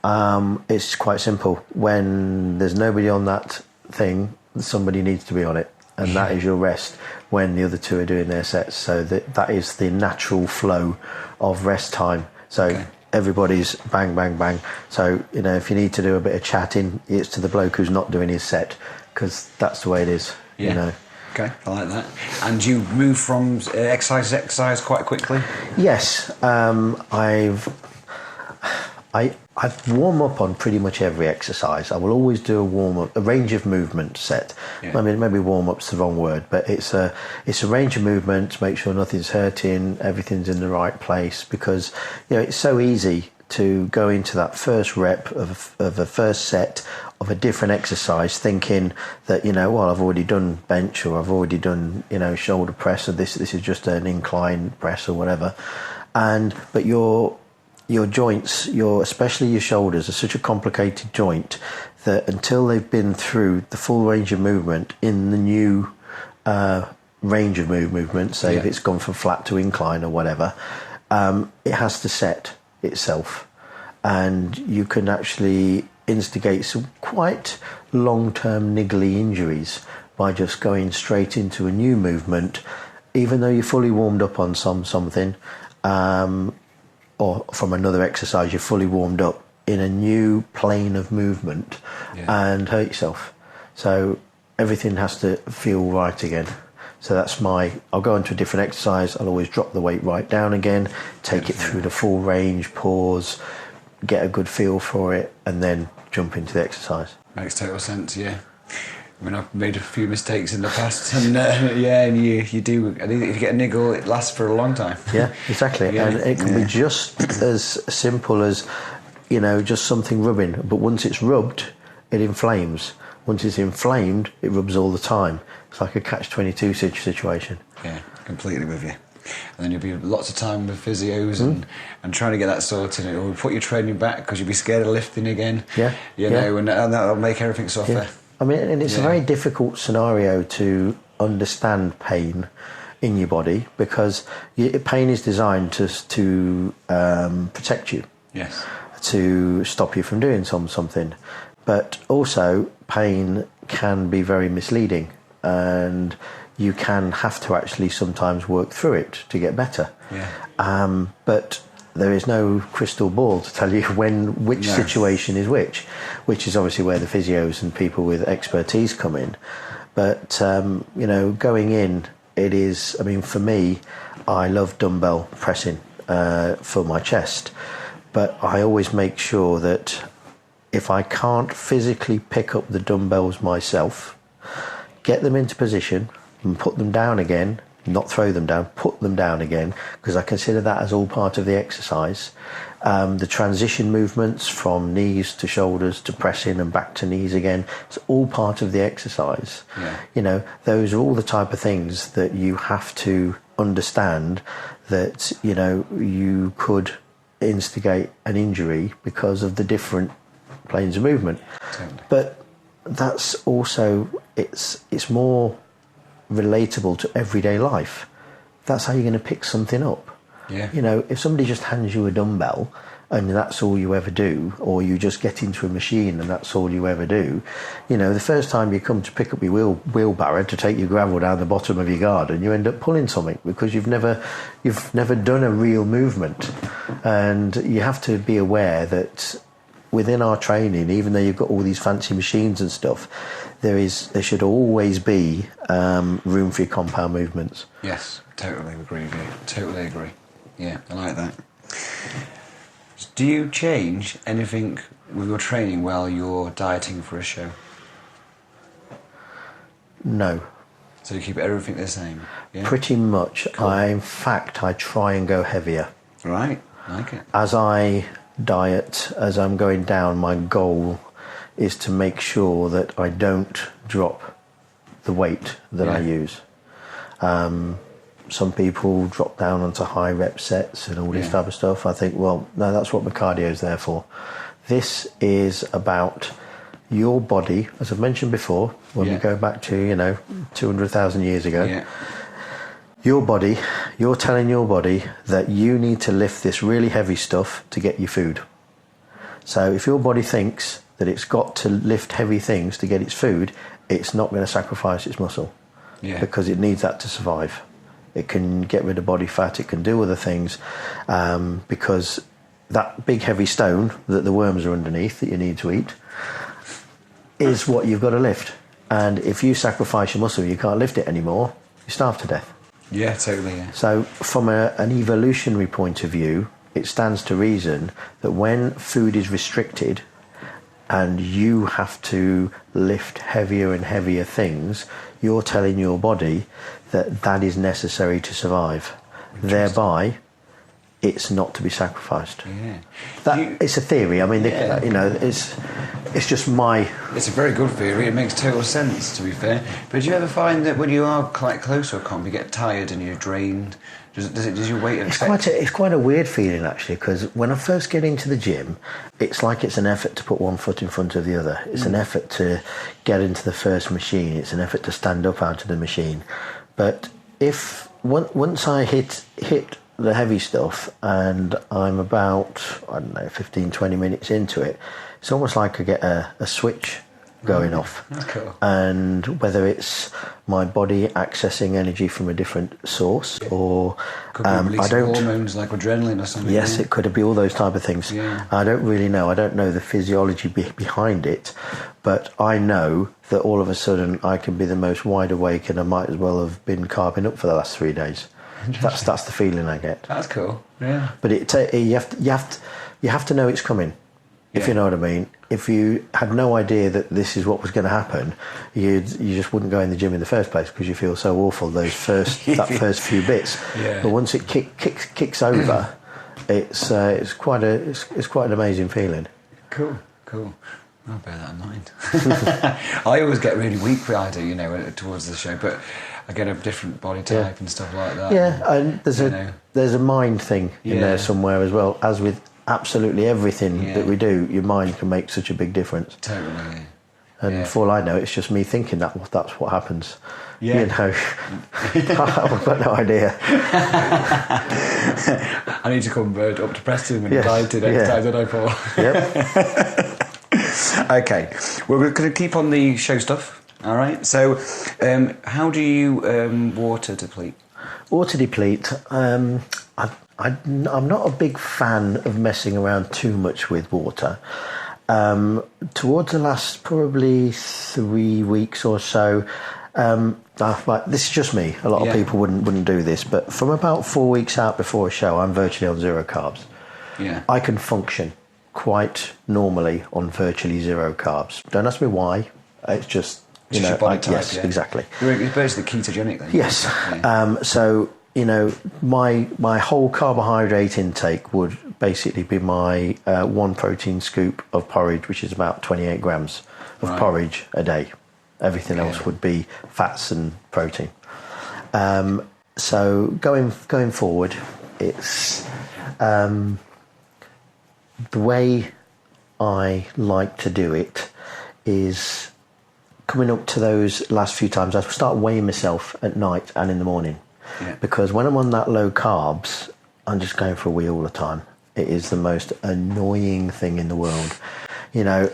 it's quite simple. When there's nobody on that thing, somebody needs to be on it, and that is your rest when the other two are doing their sets. So that is the natural flow of rest time. So everybody's bang, bang, bang. So, if you need to do a bit of chatting, it's to the bloke who's not doing his set, because that's the way it is, Okay, I like that. And you move from exercise to exercise quite quickly? Yes. I warm up on pretty much every exercise. I will always do a range of movement set. Yeah. I mean, maybe warm up's the wrong word, but it's a range of movement to make sure nothing's hurting, everything's in the right place, because it's so easy to go into that first rep of a first set of a different exercise, thinking that I've already done bench, or I've already done shoulder press, or this is just an incline press or whatever, but your joints, especially your shoulders, are such a complicated joint that until they've been through the full range of movement in the new range of movement, say if it's gone from flat to incline or whatever, it has to set itself. And you can actually instigate some quite long-term niggly injuries by just going straight into a new movement, even though you're fully warmed up on something. Or from another exercise, you're fully warmed up in a new plane of movement and hurt yourself. So everything has to feel right again. So I'll go into a different exercise, I'll always drop the weight right down again, take it through the full range, pause, get a good feel for it, and then jump into the exercise. Makes total sense, yeah. I mean, I've made a few mistakes in the past, and you do. And if you get a niggle, it lasts for a long time. Yeah, exactly. And it can be just as simple as, just something rubbing. But once it's rubbed, it inflames. Once it's inflamed, it rubs all the time. It's like a catch-22 situation. Yeah, completely with you. And then you'll be lots of time with physios and trying to get that sorted. It will put your training back because you'll be scared of lifting again. Yeah. And that'll make everything suffer. Yeah. I mean, and it's a very difficult scenario to understand pain in your body, because pain is designed to protect you. Yes. To stop you from doing something. But also, pain can be very misleading, and you can have to actually sometimes work through it to get better. Yeah. But there is no crystal ball to tell you which situation is which is obviously where the physios and people with expertise come in. But, going in, it is, for me, I love dumbbell pressing for my chest, but I always make sure that if I can't physically pick up the dumbbells myself, get them into position and put them down again, not throw them down, put them down again, because I consider that as all part of the exercise. The transition movements from knees to shoulders to pressing and back to knees again, it's all part of the exercise. Yeah. Those are all the type of things that you have to understand, that you could instigate an injury because of the different planes of movement. Totally. But that's also, it's more relatable to everyday life. That's how you're going to pick something up. Yeah. If somebody just hands you a dumbbell and that's all you ever do, or you just get into a machine and that's all you ever do, the first time you come to pick up your wheelbarrow to take your gravel down the bottom of your garden, you end up pulling something because you've never done a real movement. And you have to be aware that within our training, even though you've got all these fancy machines and stuff, there should always be room for your compound movements. Yes, totally agree with you. Totally agree. Yeah, I like that. Do you change anything with your training while you're dieting for a show? No. So you keep everything the same? Yeah? Pretty much. Cool. In fact, I try and go heavier. Right, like it. As I diet, as I'm going down, my goal is to make sure that I don't drop the weight that I use. Some people drop down onto high rep sets and all this type of stuff. I think, well, no, that's what my cardio is there for. This is about your body, as I've mentioned before, when we go back to, 200,000 years ago. Your body, you're telling your body that you need to lift this really heavy stuff to get your food. So if your body thinks that it's got to lift heavy things to get its food, it's not going to sacrifice its muscle because it needs that to survive. It can get rid of body fat, it can do other things, because that big heavy stone that the worms are underneath that you need to eat is what you've got to lift. And if you sacrifice your muscle, you can't lift it anymore, you starve to death. Yeah, totally, yeah. So from an evolutionary point of view, it stands to reason that when food is restricted and you have to lift heavier and heavier things, you're telling your body that that is necessary to survive. Thereby, it's not to be sacrificed. Yeah. It's a theory. I mean, it's just my... It's a very good theory. It makes total sense, to be fair. But do you ever find that when you are quite close to a comp, you get tired and you're drained? Does your weight affect? It's quite a weird feeling, actually, because when I first get into the gym, it's like it's an effort to put one foot in front of the other. It's an effort to get into the first machine. It's an effort to stand up out of the machine. But once I hit the heavy stuff and I'm about, 15, 20 minutes into it, it's almost like I get a switch going off. That's cool. And whether it's my body accessing energy from a different source or could be releasing hormones like adrenaline or something. Yes, it could be all those type of things. Yeah. I don't really know. I don't know the physiology behind it, but I know that all of a sudden I can be the most wide awake and I might as well have been carving up for the last 3 days. That's the feeling I get. That's cool. Yeah. But you have to know it's coming. If you know what I mean. If you had no idea that this is what was going to happen, you just wouldn't go in the gym in the first place because you feel so awful that first few bits. Yeah. But once it kicks over, it's quite an amazing feeling. Cool. I'll bear that in mind. I always get really weak when I do, towards the show, but I get a different body type and stuff like that. Yeah, and there's a mind thing in there somewhere as well, as with absolutely everything that we do. Your mind can make such a big difference. Totally. And for all I know, it's just me thinking that's what happens. Yeah. I've got no idea. I need to come up to Preston and diet next time, don't I, Paul? Yep. Okay, well, we're going to keep on the show stuff. All right. So, how do you water deplete? Water deplete. I'm not a big fan of messing around too much with water. Towards the last probably 3 weeks or so, this is just me. A lot of people wouldn't do this, but from about 4 weeks out before a show, I'm virtually on zero carbs. Yeah. I can function quite normally on virtually zero carbs. Don't ask me why. It's just your body type. Yes, exactly. You're basically ketogenic then. Yes. Yeah. So my whole carbohydrate intake would basically be my one protein scoop of porridge, which is about 28 grams of porridge a day. Everything else would be fats and protein. So going forward, it's the way I like to do it is coming up to those last few times. I start weighing myself at night and in the morning. Yeah. Because when I'm on that low carbs, I'm just going for a wee all the time. It is the most annoying thing in the world. You're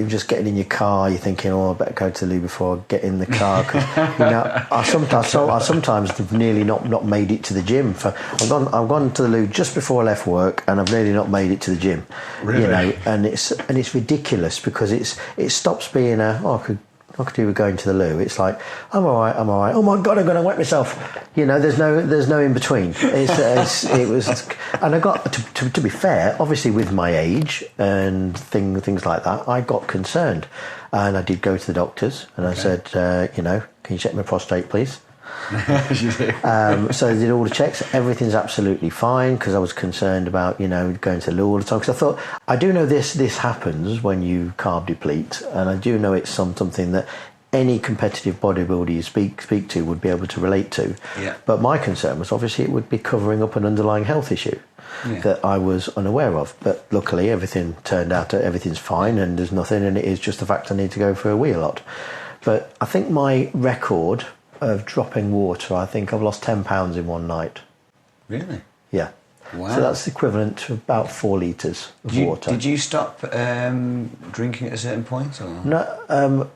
just getting in your car, you're thinking, I better go to the loo before I get in the car. Cause, I sometimes have nearly not made it to the gym. I've gone to the loo just before I left work, and I've nearly not made it to the gym. Really? And it's ridiculous because it stops being I could to do with going to the loo. It's like, I'm all right. Oh my God, I'm going to wet myself. There's no in between. It was, and I got to be fair, obviously with my age and things like that, I got concerned, and I did go to the doctors, and I said, can you check my prostate, please? So they did all the checks. Everything's absolutely fine, because I was concerned about going to the loo all the time, because I thought, I do know this happens when you carb deplete, and I do know it's something that any competitive bodybuilder you speak to would be able to relate to. But my concern was obviously it would be covering up an underlying health issue that I was unaware of. But luckily everything turned out everything's fine, and there's nothing, and it is just the fact I need to go for a wee a lot. But I think my record of dropping water, I think I've lost 10 pounds in one night. Really? Yeah. Wow. So that's equivalent to about 4 litres of water. Did you stop drinking at a certain point? Or? No.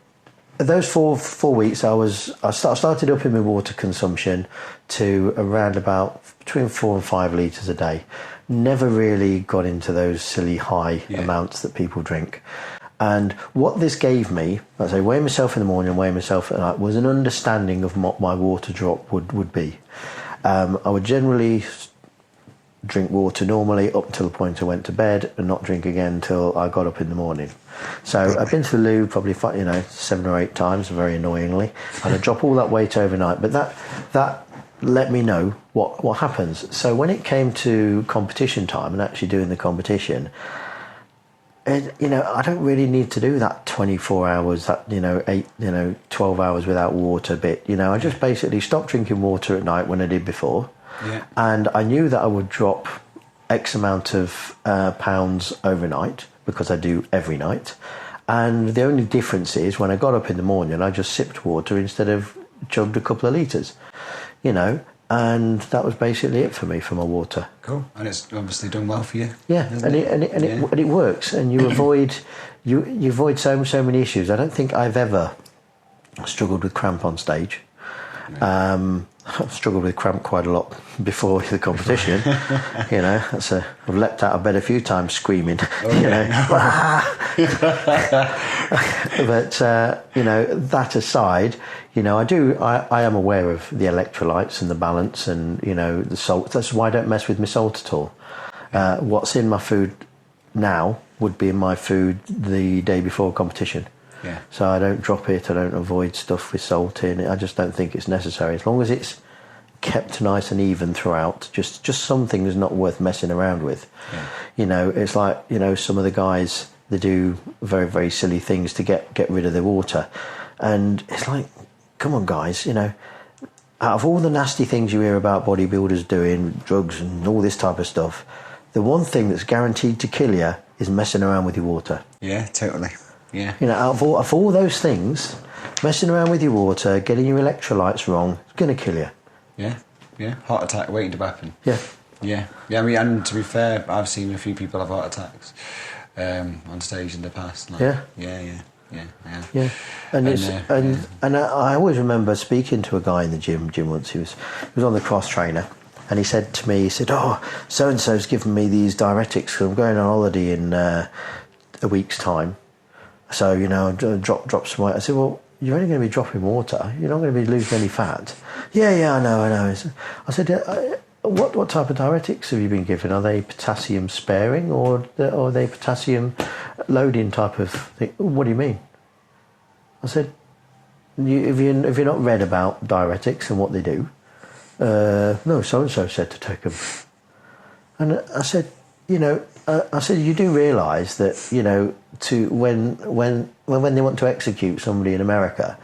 Those four weeks, I started upping my water consumption to around about between 4 and 5 litres a day. Never really got into those silly high amounts that people drink. And what this gave me, as I weigh myself in the morning and weigh myself at night, was an understanding of what my water drop would be. I would generally drink water normally up until the point I went to bed, and not drink again until I got up in the morning. So I've been to the loo probably 7 or 8 times, very annoyingly, and I drop all that weight overnight. But that let me know what happens. So when it came to competition time and actually doing the competition, I don't really need to do that 24 hours, that 12 hours without water bit. I just basically stopped drinking water at night when I did before, and I knew that I would drop X amount of pounds overnight, because I do every night. And the only difference is when I got up in the morning, I just sipped water instead of chugged a couple of litres, and that was basically it for me for my water. Cool. And it's obviously done well for you. Yeah, and it works, and you avoid so many issues. I don't think I've ever struggled with cramp on stage. No. I've struggled with cramp quite a lot before the competition. I've leapt out of bed a few times screaming. But that aside, I am aware of the electrolytes and the balance and the salt. That's why I don't mess with my salt at all. What's in my food now would be in my food the day before competition. Yeah. So I don't drop it. I don't avoid stuff with salt in it. I just don't think it's necessary. As long as it's kept nice and even throughout, just something is not worth messing around with. It's like some of the guys, they do very, very silly things to get rid of their water, and it's like, come on guys, out of all the nasty things you hear about bodybuilders doing, drugs and all this type of stuff, the one thing that's guaranteed to kill you is messing around with your water. Yeah, totally. Yeah. Out of all those things, messing around with your water, getting your electrolytes wrong, it's going to kill you. Yeah. Heart attack waiting to happen. Yeah. I mean, and to be fair, I've seen a few people have heart attacks on stage in the past. Yeah. And I always remember speaking to a guy in the gym once. He was on the cross trainer, and he said to me, "Oh, so and so's given me these diuretics because I'm going on holiday in a week's time. So drop some weight." I said, "Well, you're only going to be dropping water. You're not going to be losing any fat." Yeah, I know. I said, what type of diuretics have you been given? Are they potassium sparing or are they potassium loading type of thing? What do you mean? I said, if you're not read about diuretics and what they do, no, so and so said to take them. And I said, you do realise that when they want to execute somebody in America,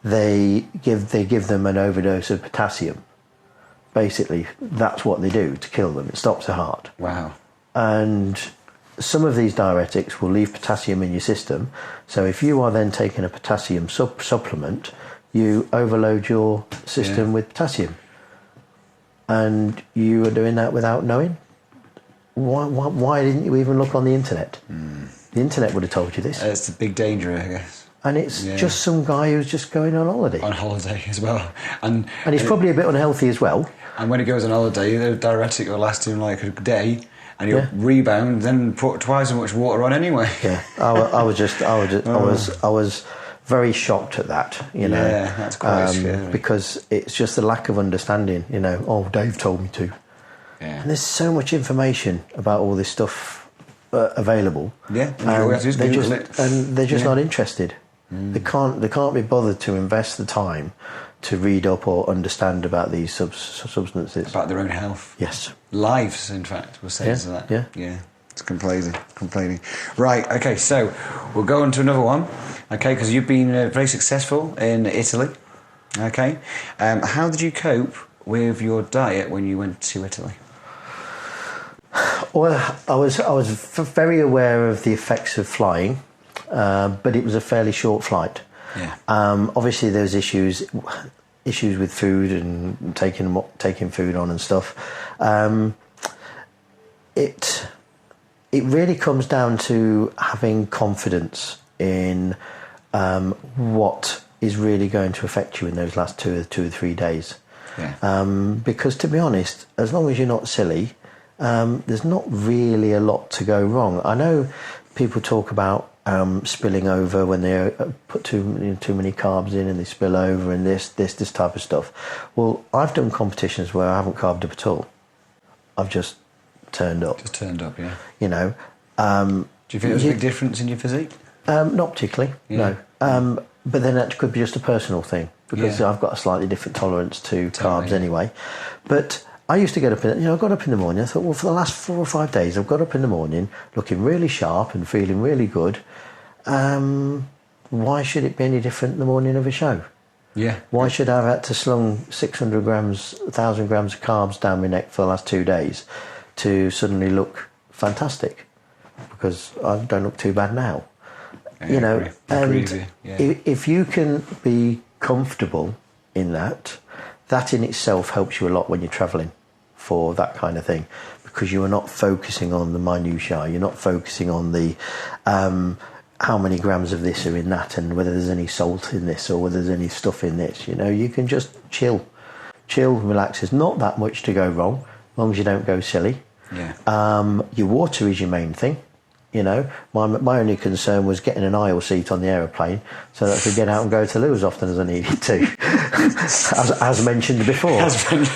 they give them an overdose of potassium. Basically, that's what they do to kill them. It stops the heart. Wow. And some of these diuretics will leave potassium in your system. So if you are then taking a potassium supplement, you overload your system with potassium. And you are doing that without knowing. Why didn't you even look on the internet? The internet would have told you this. It's a big danger, I guess. And it's just some guy who's just going on holiday. On holiday as well. And he's probably a bit unhealthy as well. And when he goes on holiday, the diuretic will last him like a day, and he'll rebound, then put twice as much water on anyway. Yeah, I was very shocked at that, you know. Yeah, that's quite scary. Because it's just the lack of understanding, you know. Oh, Dave told me to. Yeah. And there's so much information about all this stuff available. Yeah, and they're just not interested. They can't be bothered to invest the time to read up or understand about these substances. About their own health. Yes. Lives, in fact, we'll say to that. Yeah. Yeah. It's complaining. Right, okay, so we'll go on to another one, okay, because you've been very successful in Italy, okay. How did you cope with your diet when you went to Italy? Well, I was very aware of the effects of flying, but it was a fairly short flight. Yeah. Obviously, there's issues with food and taking food on and stuff. It really comes down to having confidence in what is really going to affect you in those last two or 3 days. Yeah. Because to be honest, as long as you're not silly, there's not really a lot to go wrong. I know people talk about spilling over when they put too many carbs in and they spill over and this type of stuff. Well, I've done competitions where I haven't carved up at all. I've just turned up. Just turned up, yeah. You know. Do you think there was a big difference in your physique? Not particularly, yeah. no. But then that could be just a personal thing because I've got a slightly different tolerance to carbs anyway. But I used to get up I got up in the morning. I thought, well, for the last 4 or 5 days, I've got up in the morning looking really sharp and feeling really good. Why should it be any different in the morning of a show? Yeah. Why should I have had to slung 600 grams, 1,000 grams of carbs down my neck for the last 2 days to suddenly look fantastic? Because I don't look too bad now. Yeah, you know, and if you can be comfortable in that, that in itself helps you a lot when you're travelling for that kind of thing, because you are not focusing on the minutiae. You're not focusing on the how many grams of this are in that and whether there's any salt in this or whether there's any stuff in this. You know, you can just chill, relax. There's not that much to go wrong as long as you don't go silly. Yeah. Your water is your main thing. You know, my only concern was getting an aisle seat on the aeroplane so that I could get out and go to loo as often as I needed to, as mentioned before.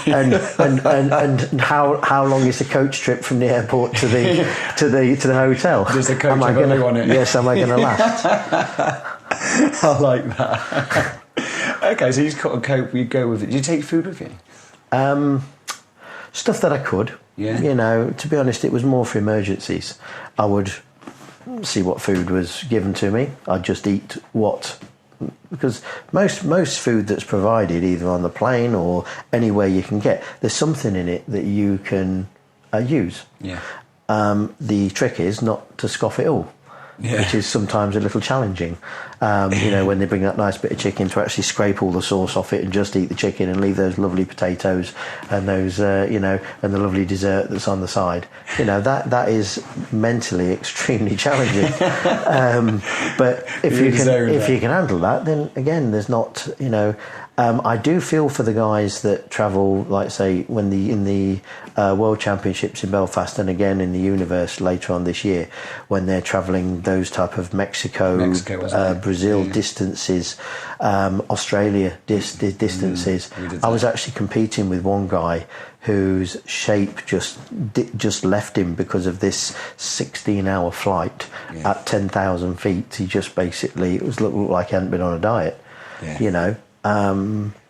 And how long is the coach trip from the airport to the hotel? Does the coach have a loo on it? Yes, am I going to last? I like that. Okay, so you just got to cope. You go with it. Did you take food with you? Stuff that I could. Yeah. You know, to be honest, it was more for emergencies. I would see what food was given to me. I'd just eat because most food that's provided, either on the plane or anywhere you can get, there's something in it that you can use. Yeah. The trick is not to scoff it all. Yeah. Which is sometimes a little challenging, you know, when they bring that nice bit of chicken, to actually scrape all the sauce off it and just eat the chicken and leave those lovely potatoes and those, you know, and the lovely dessert that's on the side. You know, that is mentally extremely challenging. But if you can handle that, then again, there's not, you know. I do feel for the guys that travel, like say, in the World Championships in Belfast, and again in the Universe later on this year, when they're travelling those type of Mexico Brazil distances, Australia distances. I was actually competing with one guy whose shape just left him because of this 16-hour flight at 10,000 feet. He just basically, it looked like he hadn't been on a diet, you know.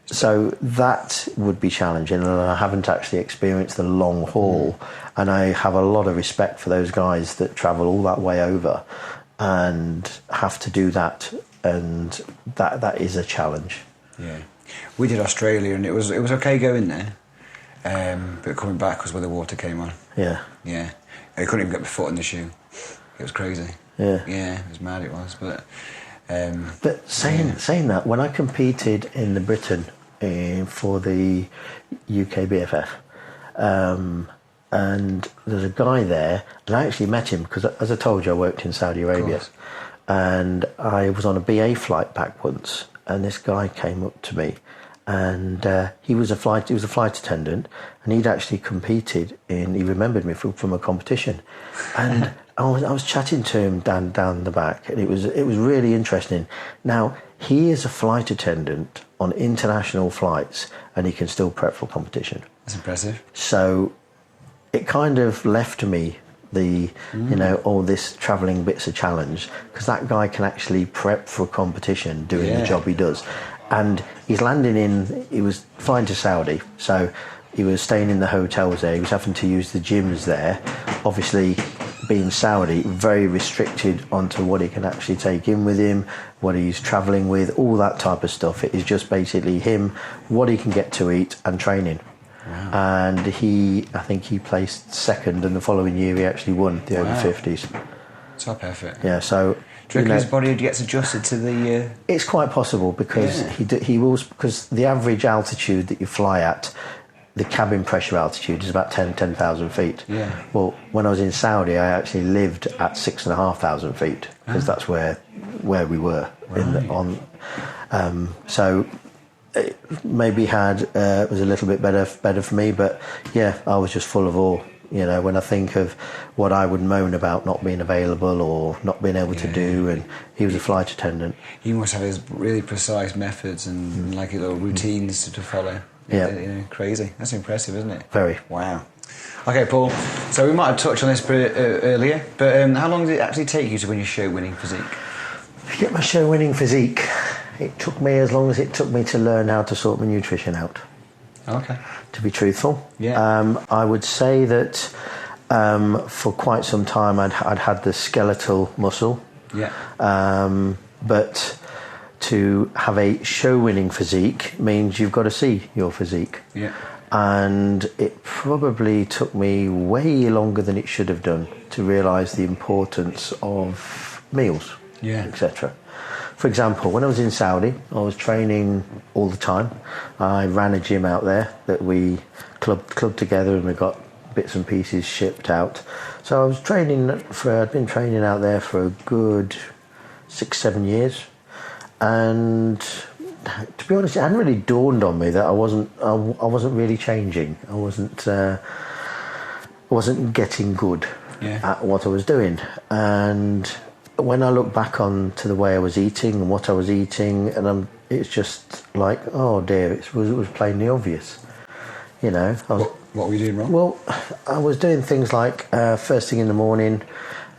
So that would be challenging, and I haven't actually experienced the long haul, and I have a lot of respect for those guys that travel all that way over and have to do that, and that is a challenge. Yeah, we did Australia, and it was okay going there, but coming back was where the water came on. Yeah, I couldn't even get my foot in the shoe. It was crazy. Yeah, it was mad. It was, but saying that, when I competed in the Britain for the UKBFF, and there's a guy there, and I actually met him because, as I told you, I worked in Saudi Arabia, and I was on a BA flight back once, and this guy came up to me, and he was a flight attendant, and he'd actually competed he remembered me from a competition, and I was chatting to him down the back, and it was really interesting. Now, He is a flight attendant on international flights, and he can still prep for competition. That's impressive. So it kind of left me all this travelling bit's a challenge, because that guy can actually prep for competition doing the job he does. And he was flying to Saudi, so he was staying in the hotels there, he was having to use the gyms there. Obviously, being Saudi, very restricted onto what he can actually take in with him, what he's travelling with, all that type of stuff. It is just basically him, what he can get to eat, and training. Wow. And I think he placed second, and the following year he actually won the over 50s. Top effort. Yeah, so... Do you reckon his body gets adjusted to the... It's quite possible, because he will, because the average altitude that you fly at, the cabin pressure altitude is about 10,000 feet. Yeah. Well, when I was in Saudi, I actually lived at 6,500 feet, because that's where we were. Right. So it maybe was a little bit better for me, but yeah, I was just full of awe. You know, when I think of what I would moan about not being available or not being able to do, and he was a flight attendant. He must have his really precise methods and like little routines to follow. Yeah. Crazy. That's impressive, isn't it? Very. Wow. Okay, Paul. So we might have touched on this earlier, but how long did it actually take you to win your show-winning physique? To get my show-winning physique, it took me as long as it took me to learn how to sort my nutrition out. Okay. To be truthful, yeah. I would say that for quite some time I'd had the skeletal muscle. Yeah. But to have a show-winning physique means you've got to see your physique. Yeah. And it probably took me way longer than it should have done to realise the importance of meals, etc. For example, when I was in Saudi, I was training all the time. I ran a gym out there that we clubbed together, and we got bits and pieces shipped out. So I was I'd been training out there for a good 6-7 years. And to be honest, it hadn't really dawned on me that I wasn't really changing. I wasn't getting good at what I was doing. And when I look back on to the way I was eating and what I was eating, and it's just like, oh dear, it was plainly obvious. You know. What were you doing wrong? Well, I was doing things like first thing in the morning,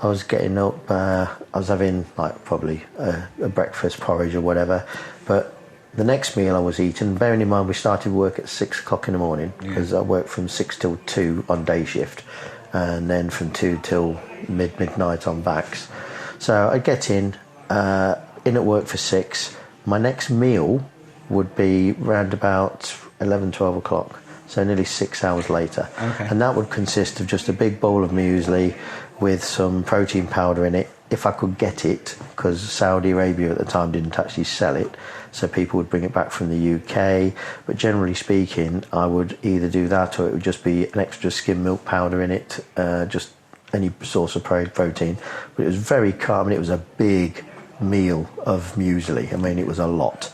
I was getting up, I was having like probably a breakfast porridge or whatever, but the next meal I was eating, bearing in mind we started work at 6 o'clock in the morning, because I worked from 6 till 2 on day shift, and then from 2 till midnight on backs. So I'd get in at work for 6. My next meal would be round about 11, 12 o'clock. So nearly 6 hours later. Okay. And that would consist of just a big bowl of muesli with some protein powder in it, if I could get it, because Saudi Arabia at the time didn't actually sell it. So people would bring it back from the UK. But generally speaking, I would either do that, or it would just be an extra skim milk powder in it, just any source of protein. But it was very calm, and it was a big meal of muesli. I mean, it was a lot.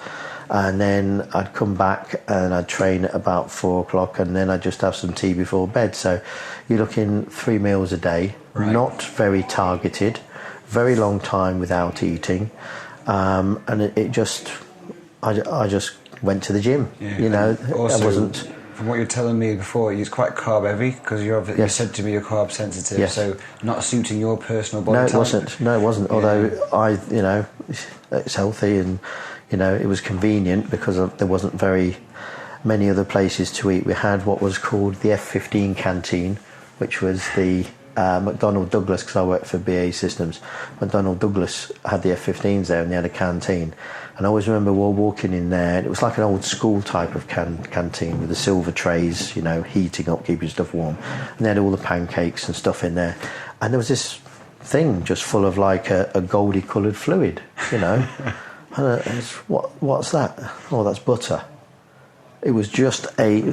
And then I'd come back and I'd train at about 4 o'clock, and then I'd just have some tea before bed. So you're looking 3 meals a day, not very targeted, very long time without eating, and I just went to the gym. You know, also, I wasn't. From what you're telling me before, you're quite carb heavy, because you said to me you're carb sensitive, so not suiting your personal body type. No, it wasn't. Although it's healthy, and it was convenient, because there wasn't very many other places to eat. We had what was called the F15 canteen, which was the McDonnell Douglas, because I worked for BAE Systems. McDonnell Douglas had the F15s there, and they had a canteen. And I always remember walking in there, and it was like an old school type of canteen with the silver trays, heating up, keeping stuff warm. And they had all the pancakes and stuff in there. And there was this thing just full of like a goldy coloured fluid, And what's that? Oh, that's butter. It was just a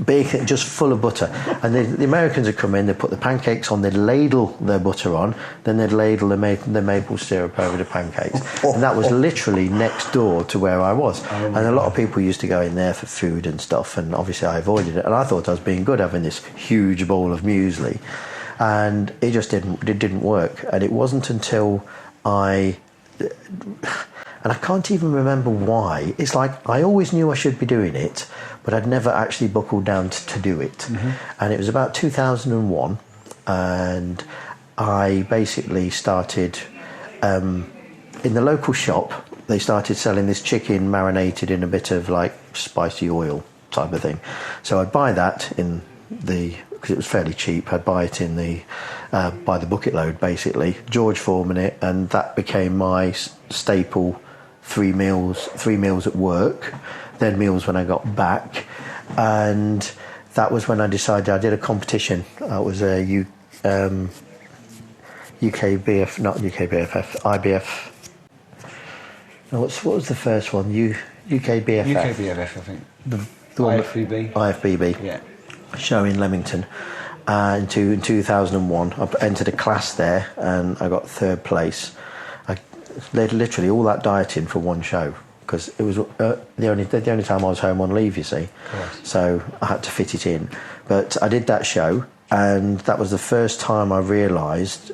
bacon, just full of butter. And the Americans would come in, they'd put the pancakes on, they'd ladle their butter on, then they'd ladle the maple syrup over the pancakes. And that was literally next door to where I was. And a lot of people used to go in there for food and stuff, and obviously I avoided it. And I thought I was being good having this huge bowl of muesli. And it just didn't work. And it wasn't until I and I can't even remember why. It's like I always knew I should be doing it, but I'd never actually buckled down to do it. And it was about 2001, and I basically started in the local shop. They started selling this chicken marinated in a bit of like spicy oil type of thing. So I'd buy that in because it was fairly cheap. I'd buy it in by the bucket load, basically. George Foreman it, and that became my staple. 3 meals at work, then meals when I got back, and that was when I decided I did a competition. It was a UKBF, not UKBFF, IBF. No, what was the first one? UKBFF. UKBFF, I think. The one IFBB. IFBB. Yeah. Show in Leamington. In 2001, I entered a class there, and I got third place. Literally all that dieting for one show, because it was the only time I was home on leave, you see. So I had to fit it in. But I did that show, and that was the first time I realised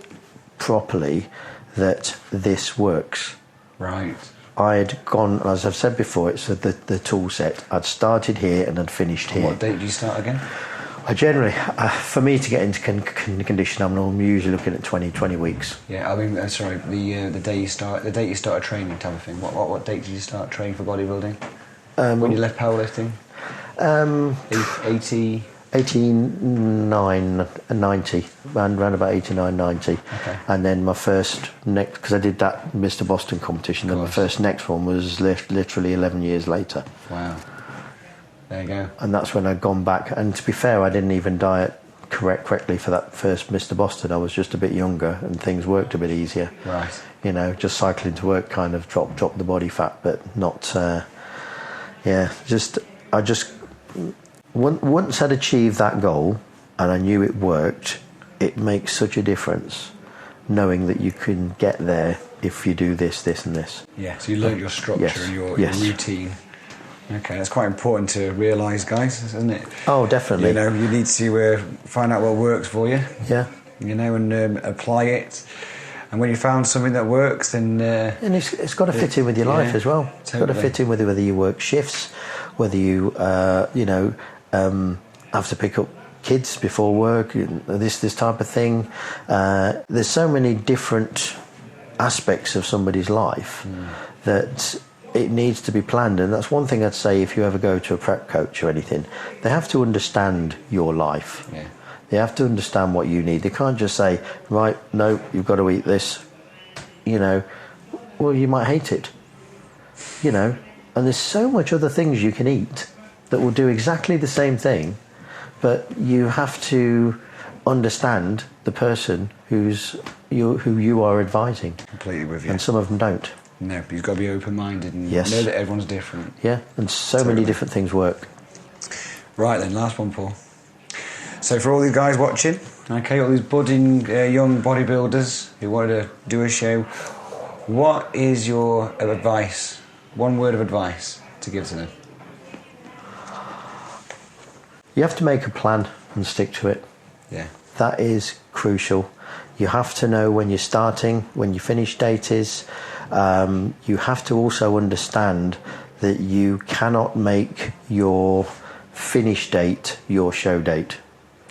properly that this works. Right. I had gone, as I've said before, it's the tool set. I'd started here and I'd finished here. What date did you start again? I generally, for me to get into condition, I'm usually looking at 20 weeks. Yeah, I mean, sorry, the date you started training type of thing. What date did you start training for bodybuilding? When you left powerlifting? 89, 90, around about 89, 90. Okay. And then my first because I did that Mr. Boston competition, then my first next one was literally 11 years later. Wow. There you go. And that's when I'd gone back. And to be fair, I didn't even diet correctly for that first Mr. Boston. I was just a bit younger and things worked a bit easier. Right. You know, just cycling to work kind of dropped the body fat, but not. Once I'd achieved that goal and I knew it worked, it makes such a difference knowing that you can get there if you do this, this, and this. Yeah. So you learned your structure and your routine. Okay, that's quite important to realise, guys, isn't it? Oh, definitely. You know, you need to find out what works for you. Yeah. You know, and apply it. And when you found something that works, then... and it's got to fit in with your life as well. It's got to fit in with whether you work shifts, whether you, have to pick up kids before work, this type of thing. There's so many different aspects of somebody's life that... it needs to be planned, and that's one thing I'd say if you ever go to a prep coach or anything. They have to understand your life. Yeah. They have to understand what you need. They can't just say, right, no, you've got to eat this. You know, well, you might hate it. You know, and there's so much other things you can eat that will do exactly the same thing, but you have to understand the person who you are advising. Completely with you. And some of them don't. No, but you've got to be open-minded and know that everyone's different. Yeah, and so many different things work. Right then, last one, Paul. So for all these guys watching, okay, all these budding young bodybuilders who want to do a show, what is your advice, one word of advice to give to them? You have to make a plan and stick to it. Yeah. That is crucial. You have to know when you're starting, when your finish date is. You have to also understand that you cannot make your finish date your show date.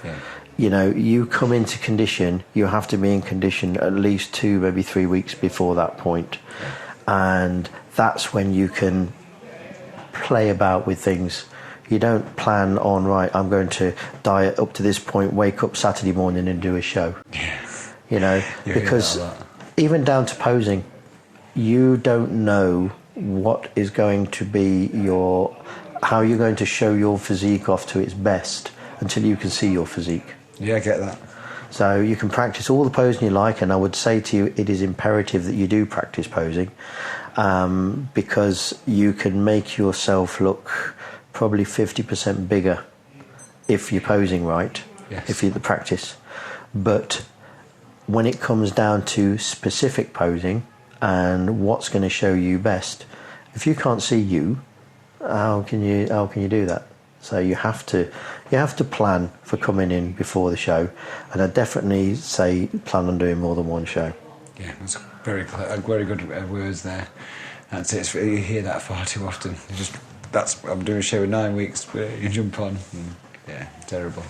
Yeah. You know, you come into condition, you have to be in condition at least 2, maybe 3 weeks before that point. Yeah. And that's when you can play about with things. You don't plan on, right, I'm going to diet up to this point, wake up Saturday morning and do a show. Yeah. You know, because even down to posing, you don't know what is going to be how you're going to show your physique off to its best until you can see your physique. Yeah, I get that. So you can practice all the posing you like, and I would say to you, it is imperative that you do practice posing, because you can make yourself look probably 50% bigger if you're posing right, if you practice. But when it comes down to specific posing and what's going to show you best, if you can't see you, how can you do that? So you have to plan for coming in before the show, and I definitely say plan on doing more than one show. Yeah, that's very good words there. That's it. You hear that far too often. I'm doing a show in 9 weeks. You jump on. And, yeah, terrible.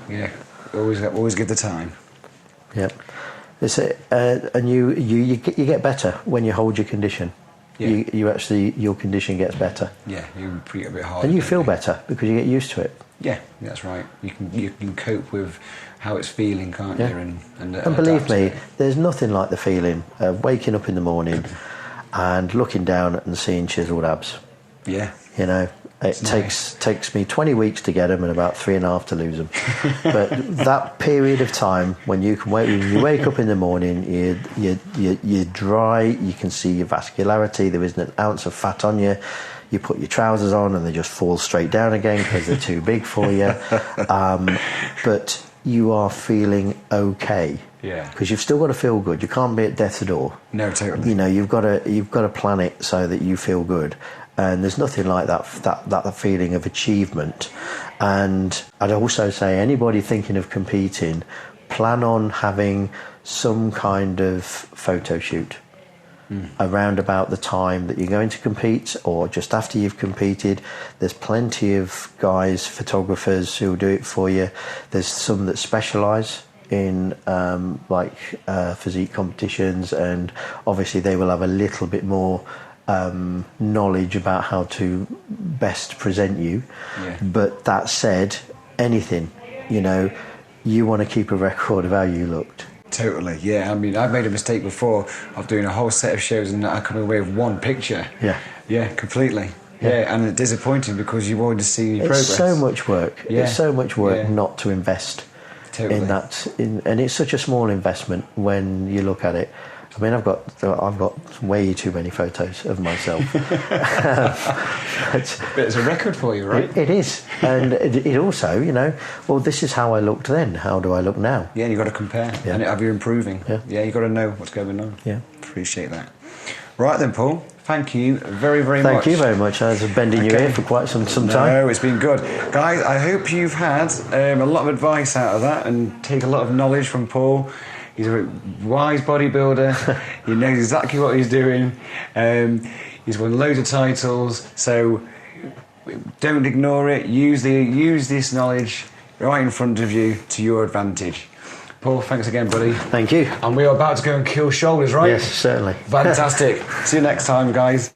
Yeah, always give the time. Yep. And you get better when you hold your condition. Yeah. Your condition gets better. Yeah, you get a bit harder. And you feel better because you get used to it. Yeah, that's right. You can cope with how it's feeling, can't you? And believe me, there's nothing like the feeling of waking up in the morning and looking down and seeing chiseled abs. Yeah. You know, it takes me 20 weeks to get them and about 3.5 to lose them. But that period of time when you wake up in the morning, you're dry, you can see your vascularity, there isn't an ounce of fat on you. You put your trousers on and they just fall straight down again because they're too big for you. But you are feeling okay. Yeah. Because you've still got to feel good. You can't be at death's door. No, totally. You know, you've got to plan it so that you feel good. And there's nothing like that feeling of achievement. And I'd also say anybody thinking of competing, plan on having some kind of photo shoot. Around about the time that you're going to compete or just after you've competed. There's plenty of guys, photographers who'll do it for you. There's some that specialise in physique competitions, and obviously they will have a little bit more knowledge about how to best present you. But that said, anything, you want to keep a record of how you looked. Totally, yeah. I mean, I've made a mistake before of doing a whole set of shows and I come away with one picture. Yeah, completely. Yeah, and it's disappointing because you've already seen your progress. It's so much work. Yeah. It's so much work not to invest in that. And it's such a small investment when you look at it. I mean, I've got way too many photos of myself. But it's a record for you, right? It is. And it also, well, this is how I looked then. How do I look now? Yeah, you've got to compare. Yeah. And have you improving? Yeah, you've got to know what's going on. Yeah. Appreciate that. Right then, Paul. Thank you very, very much. Thank you very much. I was bending your ear for quite some time. No, it's been good. Guys, I hope you've had a lot of advice out of that and take a lot of knowledge from Paul. He's a wise bodybuilder. He knows exactly what he's doing. He's won loads of titles. So don't ignore it. Use this knowledge right in front of you to your advantage. Paul, thanks again, buddy. Thank you. And we are about to go and kill shoulders, right? Yes, certainly. Fantastic. See you next time, guys.